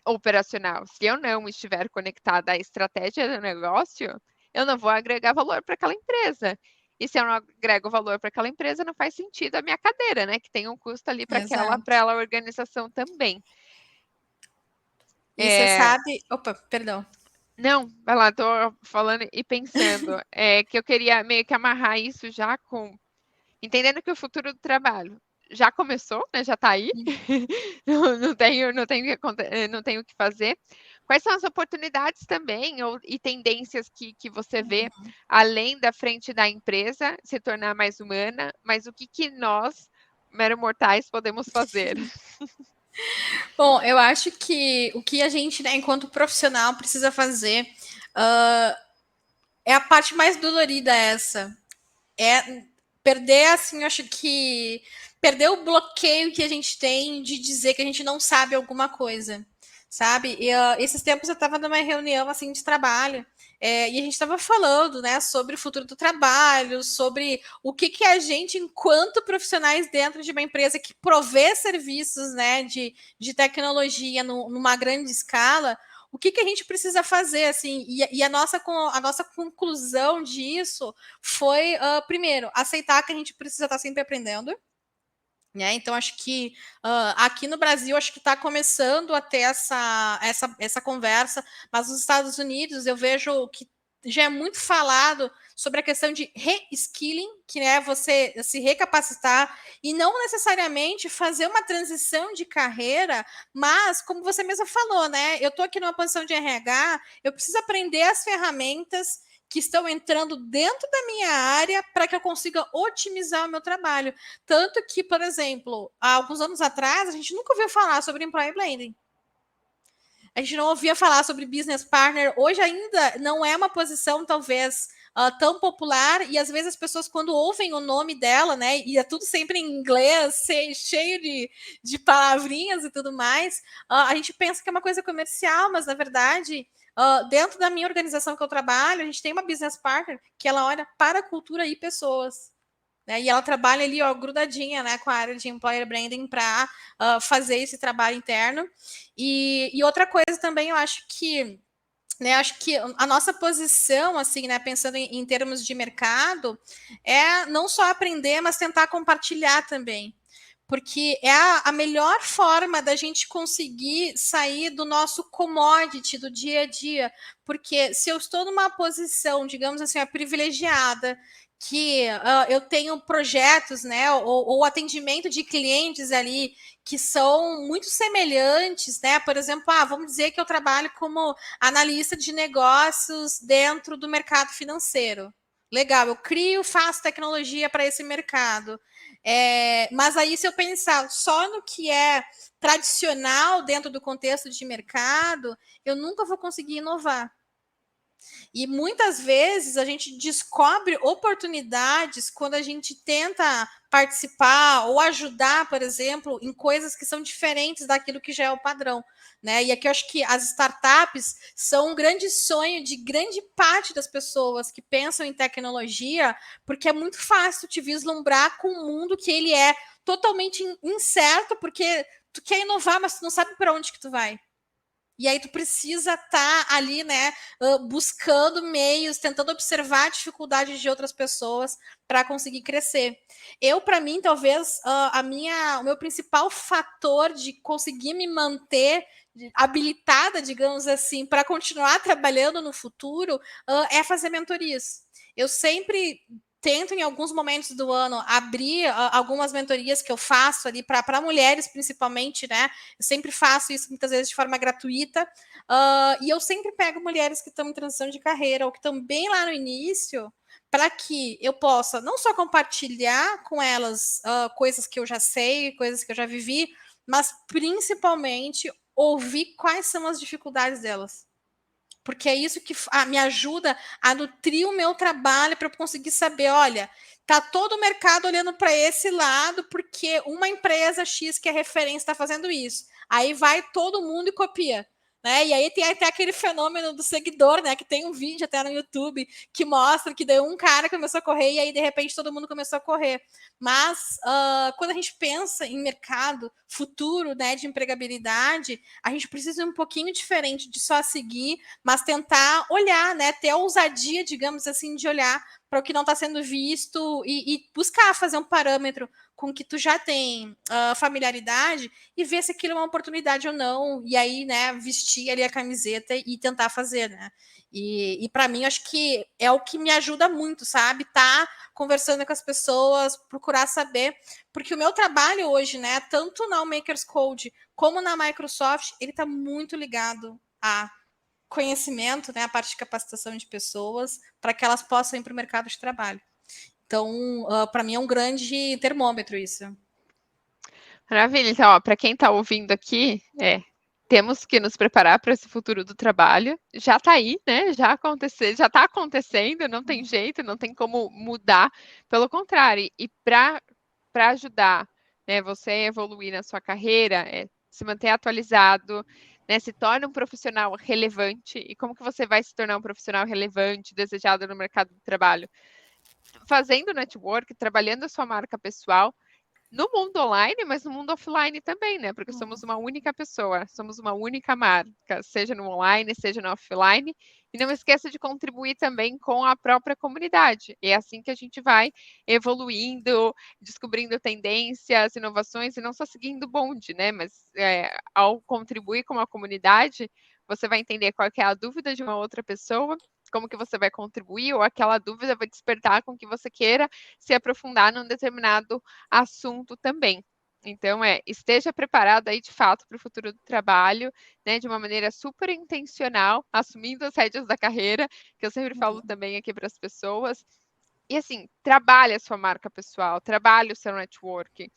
operacional. Se eu não estiver conectada à estratégia do negócio, eu não vou agregar valor para aquela empresa. E se eu não agrego valor para aquela empresa, não faz sentido a minha cadeira, né? Que tem um custo ali para Exato. aquela organização também. E você sabe. Opa, perdão. Não, vai lá, tô falando e pensando. Que eu queria meio que amarrar isso já com. Entendendo que o futuro do trabalho já começou, né? Já está aí. Não tenho o que fazer. Quais são as oportunidades também e tendências que você vê, além da frente da empresa se tornar mais humana, mas o que nós, mero mortais, podemos fazer? Bom, eu acho que o que a gente, né, enquanto profissional, precisa fazer é a parte mais dolorida essa. É perder, assim, eu acho que perder o bloqueio que a gente tem de dizer que a gente não sabe alguma coisa, sabe? E esses tempos eu estava numa reunião, assim, de trabalho, e a gente estava falando, né, sobre o futuro do trabalho, sobre o que a gente, enquanto profissionais dentro de uma empresa que provê serviços, né, de tecnologia numa grande escala, o que a gente precisa fazer, assim, e a nossa conclusão disso foi, primeiro, aceitar que a gente precisa estar sempre aprendendo, né? Então, acho que aqui no Brasil, acho que está começando a ter essa conversa, mas nos Estados Unidos eu vejo que já é muito falado sobre a questão de reskilling, que é você se recapacitar e não necessariamente fazer uma transição de carreira, mas como você mesma falou, né? Eu estou aqui numa posição de RH, eu preciso aprender as ferramentas que estão entrando dentro da minha área para que eu consiga otimizar o meu trabalho. Tanto que, por exemplo, há alguns anos atrás, a gente nunca ouviu falar sobre employer branding. A gente não ouvia falar sobre business partner. Hoje ainda não é uma posição, talvez, tão popular. E às vezes as pessoas, quando ouvem o nome dela, né? E é tudo sempre em inglês, cheio de palavrinhas e tudo mais, a gente pensa que é uma coisa comercial, mas na verdade. Dentro da minha organização que eu trabalho, a gente tem uma business partner que ela olha para a cultura e pessoas. Né? E ela trabalha ali, ó, grudadinha, né, com a área de employer branding para fazer esse trabalho interno. E outra coisa também, eu acho que, né, acho que a nossa posição, assim, né, pensando em termos de mercado, é não só aprender, mas tentar compartilhar também. Porque é a melhor forma da gente conseguir sair do nosso commodity do dia a dia. Porque se eu estou numa posição, digamos assim, privilegiada, que eu tenho projetos, né, ou atendimento de clientes ali que são muito semelhantes, né? Por exemplo, vamos dizer que eu trabalho como analista de negócios dentro do mercado financeiro. Legal, eu crio, faço tecnologia para esse mercado. Mas aí, se eu pensar só no que é tradicional dentro do contexto de mercado, eu nunca vou conseguir inovar. E muitas vezes a gente descobre oportunidades quando a gente tenta participar ou ajudar, por exemplo, em coisas que são diferentes daquilo que já é o padrão. Né? E aqui eu acho que as startups são um grande sonho de grande parte das pessoas que pensam em tecnologia, porque é muito fácil te vislumbrar com um mundo que ele é totalmente incerto, porque tu quer inovar, mas tu não sabe para onde que tu vai. E aí tu precisa estar ali, né, buscando meios, tentando observar a dificuldade de outras pessoas para conseguir crescer. Eu, para mim, talvez o meu principal fator de conseguir me manter habilitada, digamos assim, para continuar trabalhando no futuro, é fazer mentorias. Eu sempre tento, em alguns momentos do ano, abrir algumas mentorias que eu faço ali para mulheres, principalmente, né? Eu sempre faço isso, muitas vezes, de forma gratuita. E eu sempre pego mulheres que estão em transição de carreira ou que estão bem lá no início, para que eu possa não só compartilhar com elas coisas que eu já sei, coisas que eu já vivi, mas principalmente ouvir quais são as dificuldades delas. Porque é isso que me ajuda a nutrir o meu trabalho para eu conseguir saber, olha, tá todo o mercado olhando para esse lado porque uma empresa X que é referência está fazendo isso. Aí vai todo mundo e copia. né? E aí tem até aquele fenômeno do seguidor, né? Que tem um vídeo até no YouTube que mostra que deu um cara que começou a correr e aí de repente todo mundo começou a correr. Mas quando a gente pensa em mercado futuro, né, de empregabilidade, a gente precisa um pouquinho diferente de só seguir, mas tentar olhar, né, ter a ousadia, digamos assim, de olhar para o que não está sendo visto e buscar fazer um parâmetro com que tu já tem familiaridade e ver se aquilo é uma oportunidade ou não, e aí, né, vestir ali a camiseta e tentar fazer, né? E para mim, acho que é o que me ajuda muito, sabe? Tá conversando com as pessoas, procurar saber, porque o meu trabalho hoje, né, tanto na Makers Code como na Microsoft, ele está muito ligado a conhecimento, né, a parte de capacitação de pessoas, para que elas possam ir para o mercado de trabalho. Então, para mim é um grande termômetro isso. Maravilha. Então, para quem está ouvindo aqui, temos que nos preparar para esse futuro do trabalho. Já está aí, né? Já está acontecendo, não tem jeito, não tem como mudar. Pelo contrário, e para ajudar, né, você a evoluir na sua carreira, se manter atualizado, né, se torna um profissional relevante. E como que você vai se tornar um profissional relevante, desejado no mercado de trabalho? Fazendo network, trabalhando a sua marca pessoal, no mundo online, mas no mundo offline também, né? Porque somos uma única pessoa, somos uma única marca, seja no online, seja no offline. E não esqueça de contribuir também com a própria comunidade. É assim que a gente vai evoluindo, descobrindo tendências, inovações, e não só seguindo o bonde, né? Mas ao contribuir com a comunidade, você vai entender qual é a dúvida de uma outra pessoa, como que você vai contribuir, ou aquela dúvida vai despertar com que você queira se aprofundar num determinado assunto também. Então, esteja preparado aí de fato para o futuro do trabalho, né, de uma maneira super intencional, assumindo as rédeas da carreira, que eu sempre falo também aqui para as pessoas. E assim, trabalhe a sua marca pessoal, trabalhe o seu networking,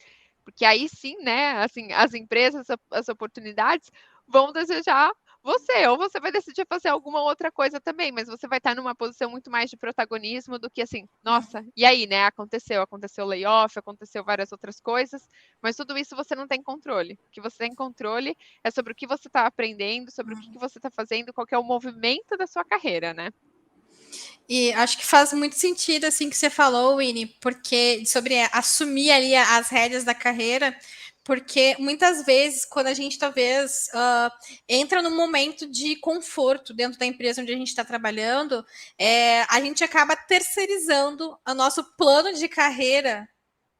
porque aí sim, né, assim, as empresas, as oportunidades vão desejar você, ou você vai decidir fazer alguma outra coisa também, mas você vai estar numa posição muito mais de protagonismo do que assim, nossa, e aí, né? Aconteceu layoff, aconteceu várias outras coisas, mas tudo isso você não tem controle. O que você tem controle é sobre o que você está aprendendo, sobre o que você está fazendo, qual que é o movimento da sua carreira, né? E acho que faz muito sentido assim que você falou, Winnie, porque sobre assumir ali as rédeas da carreira, porque muitas vezes quando a gente talvez entra num momento de conforto dentro da empresa onde a gente está trabalhando, a gente acaba terceirizando o nosso plano de carreira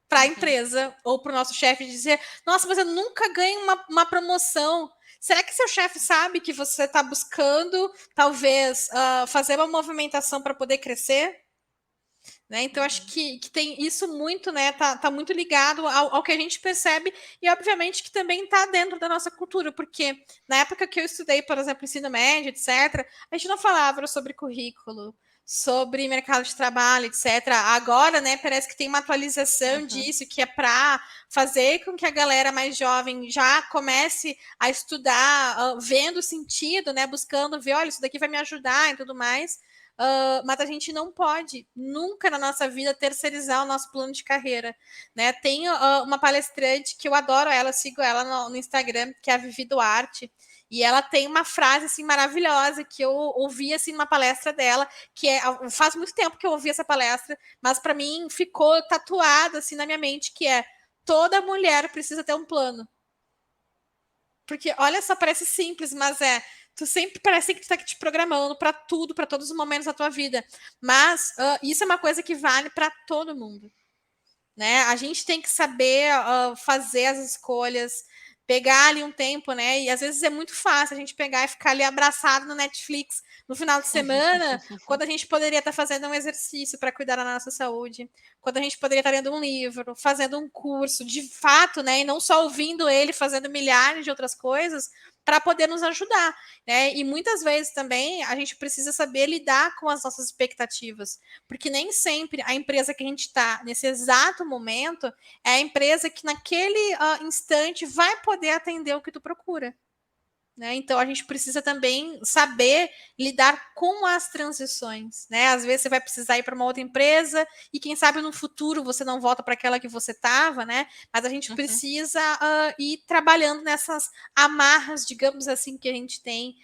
para a empresa ou para o nosso chefe dizer: nossa, mas eu nunca ganho uma promoção. Será que seu chefe sabe que você está buscando, talvez, fazer uma movimentação para poder crescer? Né? Então, acho que tem isso muito, né? Tá muito ligado ao que a gente percebe e, obviamente, que também está dentro da nossa cultura, porque na época que eu estudei, por exemplo, ensino médio, etc., a gente não falava sobre currículo, sobre mercado de trabalho, etc. Agora, né, parece que tem uma atualização disso, que é para fazer com que a galera mais jovem já comece a estudar, vendo sentido, né, buscando ver, olha, isso daqui vai me ajudar e tudo mais. Mas a gente não pode nunca na nossa vida terceirizar o nosso plano de carreira, né? Tem uma palestrante que eu adoro ela, sigo ela no Instagram, que é a Vivi Duarte, e ela tem uma frase assim maravilhosa que eu ouvi assim numa palestra dela, que faz muito tempo que eu ouvi essa palestra, mas para mim ficou tatuado assim na minha mente, que é: toda mulher precisa ter um plano. Porque olha só, parece simples, mas tu sempre parece que tu tá te programando para tudo, para todos os momentos da tua vida. Mas isso é uma coisa que vale para todo mundo, né? A gente tem que saber fazer as escolhas, pegar ali um tempo, né? E às vezes é muito fácil a gente pegar e ficar ali abraçado no Netflix no final de semana, quando a gente poderia estar fazendo um exercício para cuidar da nossa saúde, quando a gente poderia estar lendo um livro, fazendo um curso, de fato, né? E não só ouvindo ele, fazendo milhares de outras coisas para poder nos ajudar, né? E muitas vezes também a gente precisa saber lidar com as nossas expectativas, porque nem sempre a empresa que a gente está nesse exato momento é a empresa que naquele instante vai poder atender o que tu procura. né? Então a gente precisa também saber lidar com as transições, né? Às vezes você vai precisar ir para uma outra empresa e quem sabe no futuro você não volta para aquela que você estava, né? Mas a gente precisa ir trabalhando nessas amarras, digamos assim, que a gente tem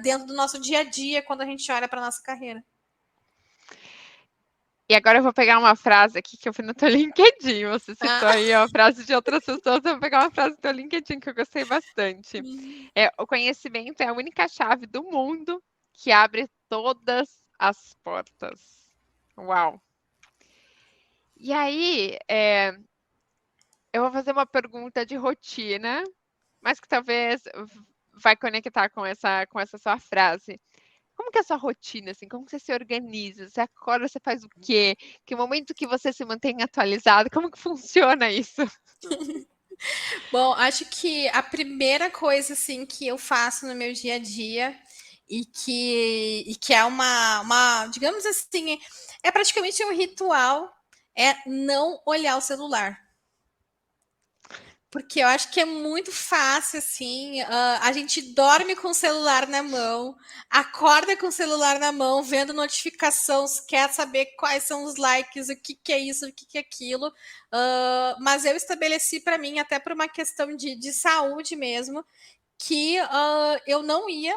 dentro do nosso dia a dia quando a gente olha para nossa carreira. E agora eu vou pegar uma frase aqui que eu vi no teu LinkedIn. Você citou aí a frase de outras pessoas, eu vou pegar uma frase do teu LinkedIn que eu gostei bastante. O conhecimento é a única chave do mundo que abre todas as portas. Uau! E aí, eu vou fazer uma pergunta de rotina, mas que talvez vai conectar com essa sua frase. Como que é a sua rotina, assim? Como que você se organiza? Você acorda, você faz o quê? Que momento que você se mantém atualizado? Como que funciona isso? Bom, acho que a primeira coisa assim que eu faço no meu dia a dia e que é uma, digamos assim, é praticamente um ritual, é não olhar o celular. Porque eu acho que é muito fácil, assim, a gente dorme com o celular na mão, acorda com o celular na mão, vendo notificação, quer saber quais são os likes, o que, que é isso, o que, que é aquilo. Mas eu estabeleci para mim, até por uma questão de saúde mesmo, que eu não ia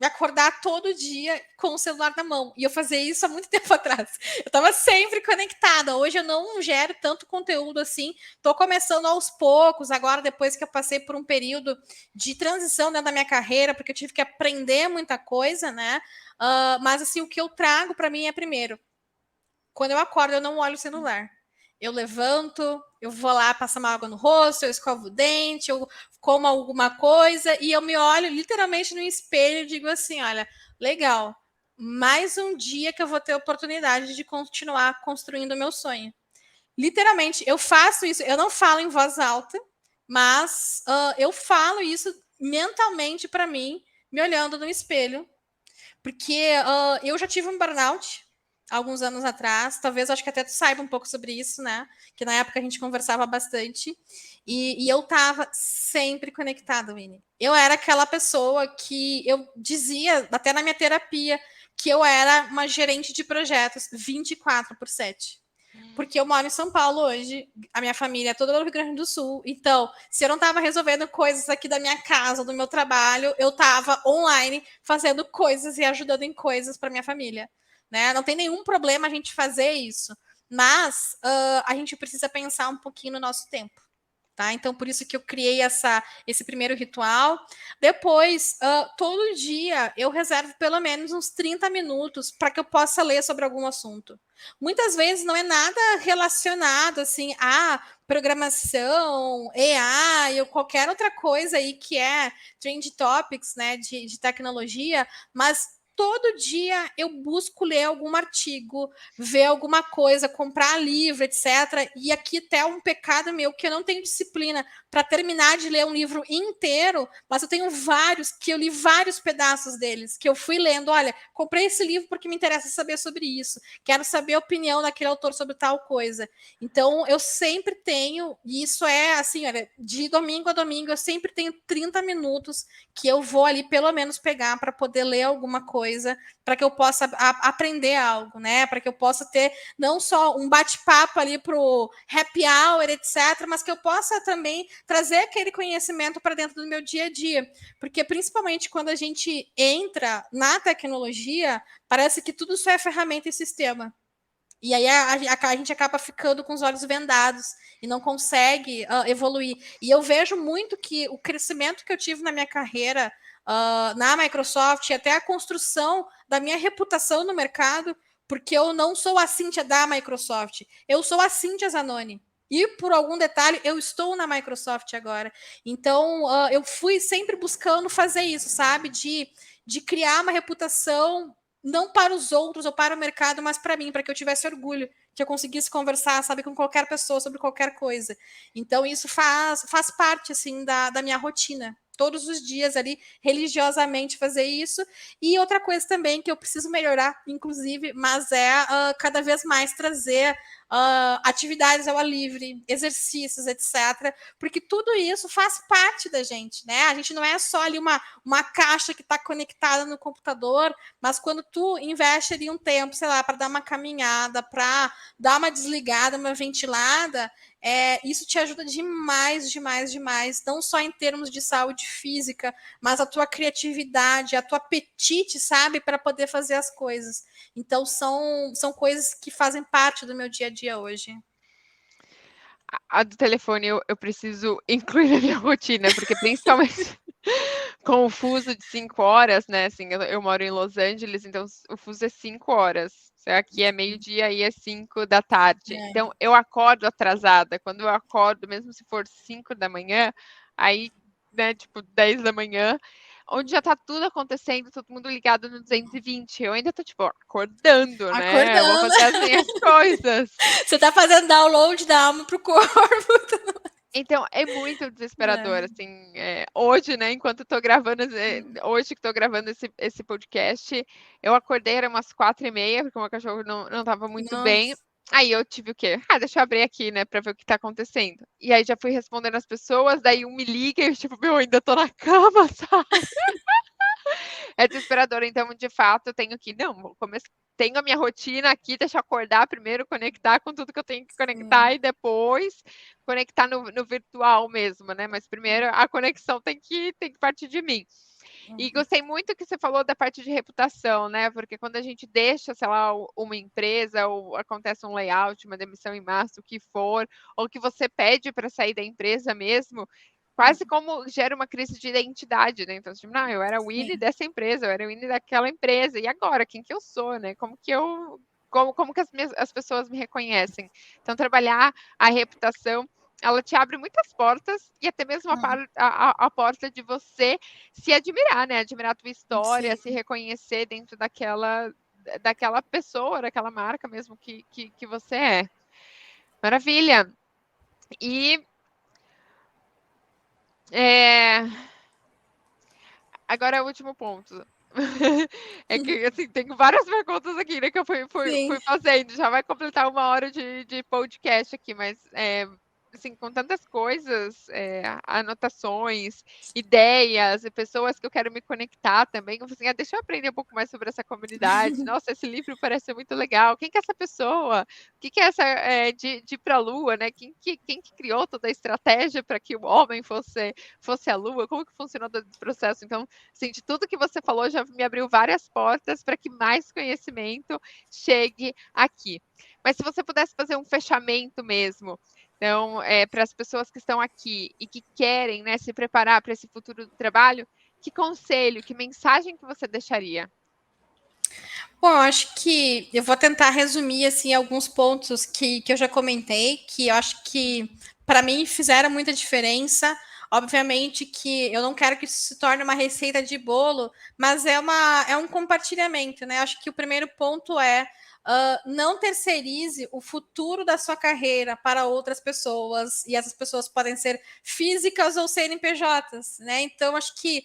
me acordar todo dia com o celular na mão. E eu fazia isso há muito tempo atrás. Eu estava sempre conectada. Hoje eu não gero tanto conteúdo assim. Estou começando aos poucos, agora, depois que eu passei por um período de transição dentro da minha carreira, porque eu tive que aprender muita coisa, né? Mas assim, o que eu trago para mim é primeiro. Quando eu acordo, eu não olho o celular. Eu levanto, eu vou lá passar uma água no rosto, eu escovo o dente, eu como alguma coisa e eu me olho literalmente no espelho e digo assim: olha, legal, mais um dia que eu vou ter a oportunidade de continuar construindo o meu sonho. Literalmente, eu faço isso, eu não falo em voz alta, mas eu falo isso mentalmente para mim, me olhando no espelho, porque eu já tive um burnout alguns anos atrás. Talvez acho que até tu saiba um pouco sobre isso, né? Que na época a gente conversava bastante. E eu tava sempre conectada, Winnie. Eu era aquela pessoa que eu dizia, até na minha terapia, que eu era uma gerente de projetos 24/7. Porque eu moro em São Paulo hoje, a minha família é toda do Rio Grande do Sul. Então, se eu não estava resolvendo coisas aqui da minha casa, do meu trabalho, eu estava online fazendo coisas e ajudando em coisas para minha família. Né? Não tem nenhum problema a gente fazer isso, mas a gente precisa pensar um pouquinho no nosso tempo. Tá? Então, por isso que eu criei esse primeiro ritual. Depois, todo dia, eu reservo pelo menos uns 30 minutos para que eu possa ler sobre algum assunto. Muitas vezes não é nada relacionado assim a programação, AI ou qualquer outra coisa aí que é trend topics, né, de tecnologia, mas todo dia eu busco ler algum artigo, ver alguma coisa, comprar livro, etc. E aqui até um pecado meu que eu não tenho disciplina para terminar de ler um livro inteiro, mas eu tenho vários que eu li vários pedaços deles, que eu fui lendo. Olha, comprei esse livro porque me interessa saber sobre isso, quero saber a opinião daquele autor sobre tal coisa. Então eu sempre tenho, e isso é assim, olha, de domingo a domingo, eu sempre tenho 30 minutos que eu vou ali pelo menos pegar para poder ler alguma coisa, para que eu possa aprender algo, né? Para que eu possa ter não só um bate-papo ali pro happy hour, etc., mas que eu possa também trazer aquele conhecimento para dentro do meu dia a dia. Porque principalmente quando a gente entra na tecnologia, parece que tudo só é ferramenta e sistema. E aí a gente acaba ficando com os olhos vendados e não consegue evoluir. E eu vejo muito que o crescimento que eu tive na minha carreira na Microsoft e até a construção da minha reputação no mercado, porque eu não sou a Cíntia da Microsoft, eu sou a Cíntia Zanoni. E por algum detalhe, eu estou na Microsoft agora. Então, eu fui sempre buscando fazer isso, sabe? De criar uma reputação não para os outros ou para o mercado, mas para mim, para que eu tivesse orgulho, que eu conseguisse conversar, sabe, com qualquer pessoa sobre qualquer coisa. Então, isso faz parte, assim, da minha rotina. todos os dias ali, religiosamente fazer isso. E outra coisa também que eu preciso melhorar, inclusive, mas é cada vez mais trazer atividades ao ar livre, exercícios, etc. Porque tudo isso faz parte da gente, né? A gente não é só ali uma caixa que está conectada no computador, mas quando tu investe ali um tempo, sei lá, para dar uma caminhada, para dar uma desligada, uma ventilada, isso te ajuda demais, demais, demais. Não só em termos de saúde física, mas a tua criatividade, a tua apetite, sabe, para poder fazer as coisas. Então, são coisas que fazem parte do meu dia a dia hoje. A do telefone eu preciso incluir na minha rotina, porque principalmente com o fuso de 5 horas, né? Assim, eu moro em Los Angeles, então o fuso é 5 horas. Aqui é meio-dia, aí é 5 da tarde. Então eu acordo atrasada. Quando eu acordo, mesmo se for 5 da manhã, aí, né, tipo, 10 da manhã, onde já tá tudo acontecendo, todo mundo ligado no 220. Eu ainda tô, tipo, acordando, né? Eu vou fazer as minhas coisas. Você tá fazendo download da alma pro corpo. Então, é muito desesperador, assim, hoje, né, enquanto eu tô gravando, hoje que tô gravando esse podcast, eu acordei, era umas 4h30, porque o meu cachorro não tava muito bem. Aí eu tive o quê? Deixa eu abrir aqui, né, pra ver o que tá acontecendo. E aí já fui respondendo as pessoas, daí um me liga e eu, tipo, meu, ainda tô na cama, sabe? É desesperador, então, de fato, eu tenho que, não, vou começar, tenho a minha rotina aqui, deixa eu acordar primeiro, conectar com tudo que eu tenho que conectar e depois conectar no virtual mesmo, né? Mas primeiro a conexão tem que partir de mim. E gostei muito que você falou da parte de reputação, né? Porque quando a gente deixa, sei lá, uma empresa, ou acontece um layout, uma demissão em massa, o que for, ou que você pede para sair da empresa mesmo, quase como gera uma crise de identidade, né? Então, tipo, não, eu era o Winnie dessa empresa, eu era o Winnie daquela empresa, e agora, quem que eu sou, né? Como que as pessoas me reconhecem? Então, trabalhar a reputação, ela te abre muitas portas, e até mesmo a porta de você se admirar, né? Admirar a tua história, se reconhecer dentro daquela pessoa, daquela marca mesmo que você é. Maravilha! E agora, o último ponto. É que, assim, tenho várias perguntas aqui, né, que eu fui fazendo. Já vai completar 1 hora de podcast aqui, mas, assim, com tantas coisas, anotações, ideias e pessoas que eu quero me conectar também, eu falei assim, deixa eu aprender um pouco mais sobre essa comunidade. Nossa, esse livro parece muito legal. Quem que é essa pessoa? O que é essa de ir para a Lua, né? Quem que criou toda a estratégia para que o homem fosse a Lua? Como que funcionou todo esse processo? Então, assim, de tudo que você falou, já me abriu várias portas para que mais conhecimento chegue aqui. Mas se você pudesse fazer um fechamento mesmo, então, para as pessoas que estão aqui e que querem, né, se preparar para esse futuro do trabalho, que conselho, que mensagem que você deixaria? Bom, eu acho que eu vou tentar resumir assim alguns pontos que eu já comentei, que eu acho que para mim fizeram muita diferença. Obviamente que eu não quero que isso se torne uma receita de bolo, mas é um compartilhamento, né? Acho que o primeiro ponto é não terceirize o futuro da sua carreira para outras pessoas, e essas pessoas podem ser físicas ou CNPJs, né? Então, acho que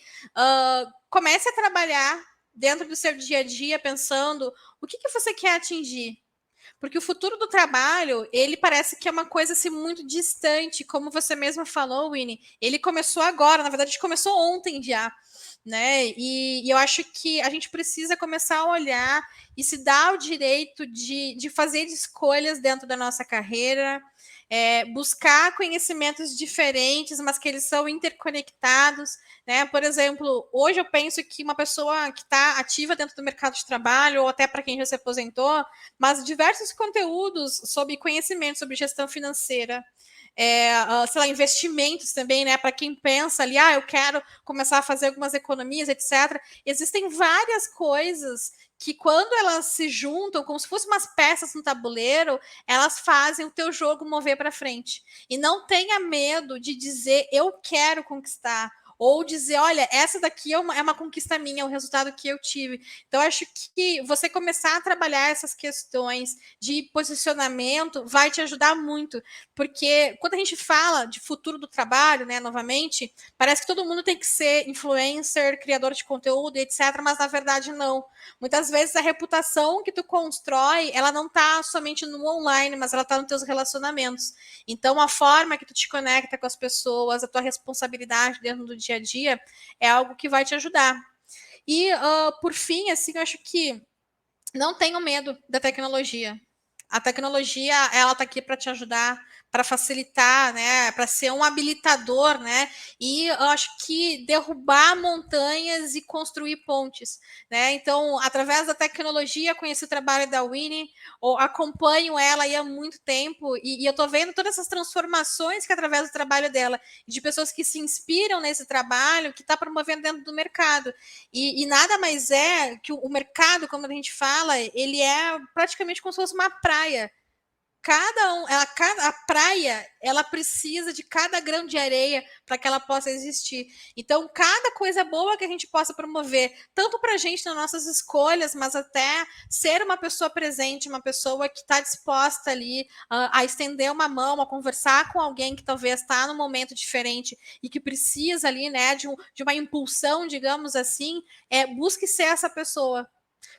comece a trabalhar dentro do seu dia a dia, pensando o que você quer atingir. Porque o futuro do trabalho, ele parece que é uma coisa assim, muito distante, como você mesma falou, Winnie. Ele começou agora, na verdade, começou ontem já. Né? E eu acho que a gente precisa começar a olhar e se dar o direito de fazer escolhas dentro da nossa carreira, buscar conhecimentos diferentes, mas que eles são interconectados, né? Por exemplo, hoje eu penso que uma pessoa que está ativa dentro do mercado de trabalho, ou até para quem já se aposentou, mas diversos conteúdos sobre conhecimento sobre gestão financeira, sei lá, investimentos também, né? Para quem pensa ali, eu quero começar a fazer algumas economias, etc. Existem várias coisas que, quando elas se juntam, como se fossem umas peças no tabuleiro, elas fazem o teu jogo mover para frente. E não tenha medo de dizer, eu quero conquistar, ou dizer, olha, essa daqui é uma conquista minha, é o resultado que eu tive. Então, acho que você começar a trabalhar essas questões de posicionamento vai te ajudar muito, porque quando a gente fala de futuro do trabalho, né, novamente, parece que todo mundo tem que ser influencer, criador de conteúdo, etc., mas na verdade não. Muitas vezes a reputação que tu constrói, ela não está somente no online, mas ela está nos teus relacionamentos. Então, a forma que tu te conecta com as pessoas, a tua responsabilidade dentro do dia a dia, é algo que vai te ajudar. E, por fim, assim, eu acho que não tenham medo da tecnologia. A tecnologia, ela está aqui para te ajudar, para facilitar, né, para ser um habilitador, né, e eu acho que derrubar montanhas e construir pontes, né. Então, através da tecnologia, conheci o trabalho da Winnie, ou acompanho ela aí há muito tempo e eu estou vendo todas essas transformações que através do trabalho dela, de pessoas que se inspiram nesse trabalho, que está promovendo dentro do mercado. E nada mais é que o mercado, como a gente fala, ele é praticamente como se fosse uma praia. A praia, ela precisa de cada grão de areia para que ela possa existir. Então, cada coisa boa que a gente possa promover, tanto para a gente nas nossas escolhas, mas até ser uma pessoa presente, uma pessoa que está disposta ali a estender uma mão, a conversar com alguém que talvez está num momento diferente e que precisa ali, né, de uma impulsão, digamos assim, busque ser essa pessoa,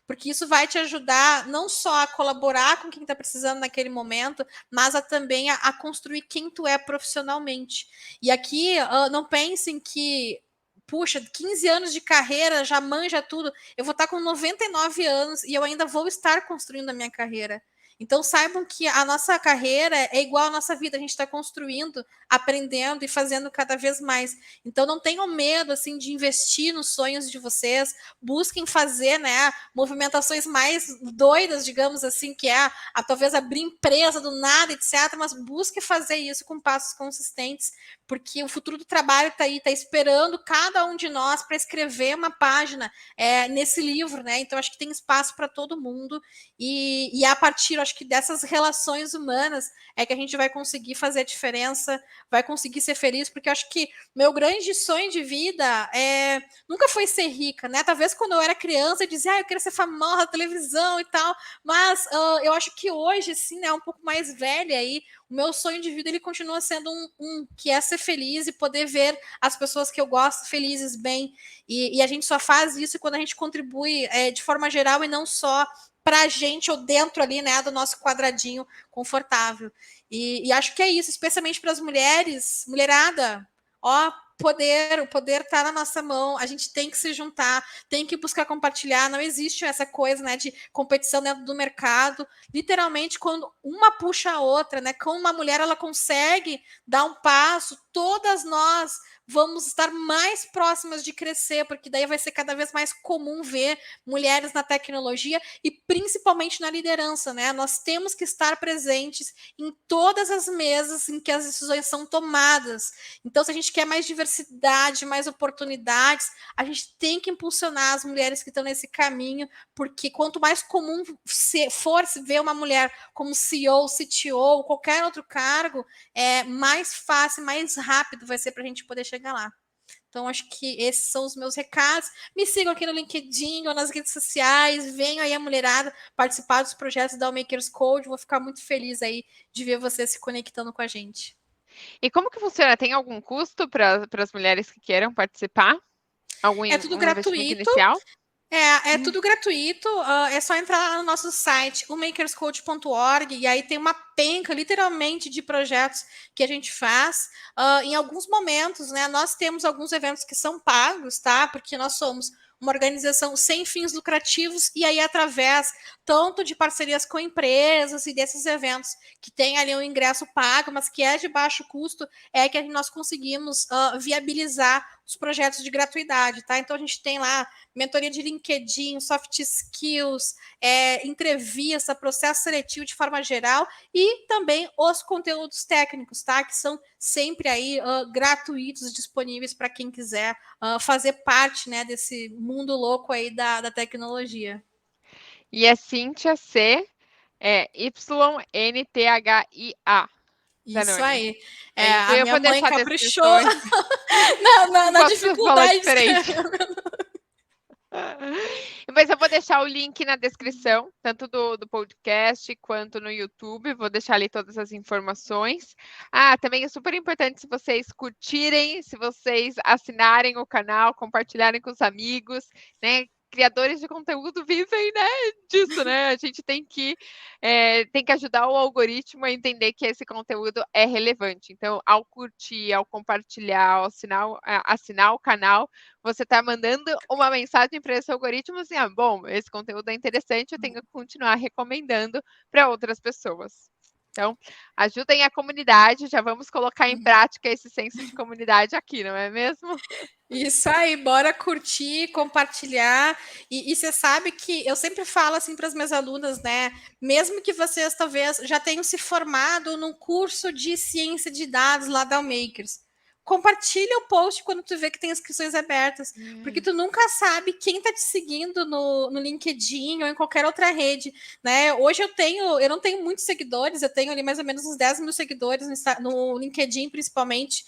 porque isso vai te ajudar não só a colaborar com quem está precisando naquele momento, mas também a construir quem tu é profissionalmente. E aqui, não pensem que, puxa, 15 anos de carreira, já manja tudo. Eu vou estar com 99 anos e eu ainda vou estar construindo a minha carreira. Então saibam que a nossa carreira é igual à nossa vida, a gente está construindo, aprendendo e fazendo cada vez mais. Então não tenham medo assim de investir nos sonhos de vocês, busquem fazer, né, movimentações mais doidas, digamos assim, que é talvez abrir empresa do nada, etc., mas busque fazer isso com passos consistentes, porque o futuro do trabalho está aí, está esperando cada um de nós para escrever uma página nesse livro, né? Então acho que tem espaço para todo mundo e a partir, acho que dessas relações humanas é que a gente vai conseguir fazer a diferença, vai conseguir ser feliz, porque eu acho que meu grande sonho de vida nunca foi ser rica, né? Talvez quando eu era criança eu dizia, eu queria ser famosa na televisão e tal, mas eu acho que hoje, assim, né, um pouco mais velha aí, o meu sonho de vida ele continua sendo que é ser feliz e poder ver as pessoas que eu gosto felizes, bem, e a gente só faz isso quando a gente contribui de forma geral e não só para a gente ou dentro ali, né, do nosso quadradinho confortável. E acho que é isso, especialmente para as mulheres, mulherada, ó, o poder está na nossa mão, a gente tem que se juntar, tem que buscar compartilhar, não existe essa coisa, né, de competição dentro do mercado, literalmente quando uma puxa a outra, né, quando uma mulher ela consegue dar um passo, todas nós vamos estar mais próximas de crescer, porque daí vai ser cada vez mais comum ver mulheres na tecnologia e principalmente na liderança, né? Nós temos que estar presentes em todas as mesas em que as decisões são tomadas. Então, se a gente quer mais diversidade, mais oportunidades, a gente tem que impulsionar as mulheres que estão nesse caminho, porque quanto mais comum for se ver uma mulher como CEO, CTO, qualquer outro cargo, mais fácil, mais rápido vai ser para a gente poder chegar lá. Então, acho que esses são os meus recados. Me sigam aqui no LinkedIn ou nas redes sociais. Venham aí a mulherada participar dos projetos da Makers Code. Vou ficar muito feliz aí de ver você se conectando com a gente. E como que funciona? Tem algum custo para as mulheres que queiram participar? É tudo Investimento gratuito. inicial? É tudo gratuito, é só entrar lá no nosso site, o makerscoach.org, e aí tem uma penca, literalmente, de projetos que a gente faz. Em alguns momentos, né, nós temos alguns eventos que são pagos, tá? Porque nós somos uma organização sem fins lucrativos, e aí através tanto de parcerias com empresas e desses eventos que tem ali um ingresso pago, mas que é de baixo custo, é que nós conseguimos viabilizar os projetos de gratuidade, tá? Então a gente tem lá mentoria de LinkedIn, soft skills, entrevista, processo seletivo de forma geral e também os conteúdos técnicos, tá? Que são sempre aí gratuitos, disponíveis para quem quiser fazer parte, né, desse mundo louco aí da tecnologia. E é Cíntia C. YNTHIA. Isso aí. A minha mãe caprichou na Posso falar dificuldade de diferente. escrever. Mas eu vou deixar o link na descrição, tanto do podcast quanto no YouTube. Vou deixar ali todas as informações. Também é super importante se vocês curtirem, se vocês assinarem o canal, compartilharem com os amigos, né? Criadores de conteúdo vivem, né, disso, né? A gente tem que ajudar o algoritmo a entender que esse conteúdo é relevante. Então, ao curtir, ao compartilhar, ao assinar o canal, você está mandando uma mensagem para esse algoritmo assim, bom, esse conteúdo é interessante, eu tenho que continuar recomendando para outras pessoas. Então, ajudem a comunidade, já vamos colocar em prática esse senso de comunidade aqui, não é mesmo? Isso aí, bora curtir, compartilhar. E você sabe que eu sempre falo assim para as minhas alunas, né? Mesmo que vocês talvez já tenham se formado num curso de ciência de dados lá da Makers, compartilha o post quando tu vê que tem inscrições abertas, porque tu nunca sabe quem tá te seguindo no LinkedIn ou em qualquer outra rede, né? Hoje eu não tenho muitos seguidores, eu tenho ali mais ou menos uns 10 mil seguidores no LinkedIn, principalmente,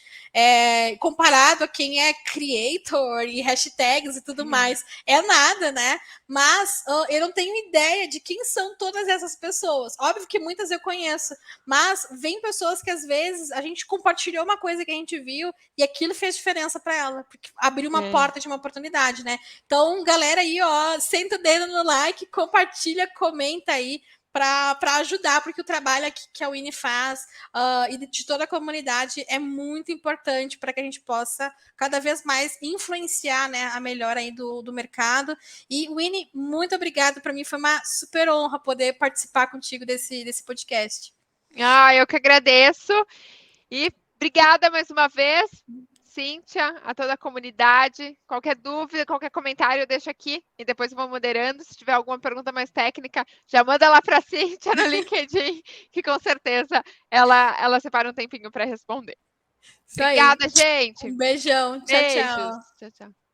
comparado a quem é creator e hashtags e tudo mais. É nada, né? Mas eu não tenho ideia de quem são todas essas pessoas. Óbvio que muitas eu conheço, mas vem pessoas que às vezes a gente compartilhou uma coisa que a gente viu e aquilo fez diferença para ela, porque abriu uma porta de uma oportunidade, né? Então, galera aí, senta o dedo no like, compartilha, comenta aí para ajudar, porque o trabalho que a Winnie faz e de toda a comunidade é muito importante para que a gente possa cada vez mais influenciar, né, a melhora aí do mercado. E, Winnie, muito obrigada. Para mim foi uma super honra poder participar contigo desse podcast. Eu que agradeço. E obrigada mais uma vez, Cíntia, a toda a comunidade. Qualquer dúvida, qualquer comentário, eu deixo aqui e depois eu vou moderando. Se tiver alguma pergunta mais técnica, já manda lá para a Cíntia no LinkedIn, que com certeza ela separa um tempinho para responder. Obrigada, gente. Um beijão. Tchau, Beijos. tchau. Tchau, tchau.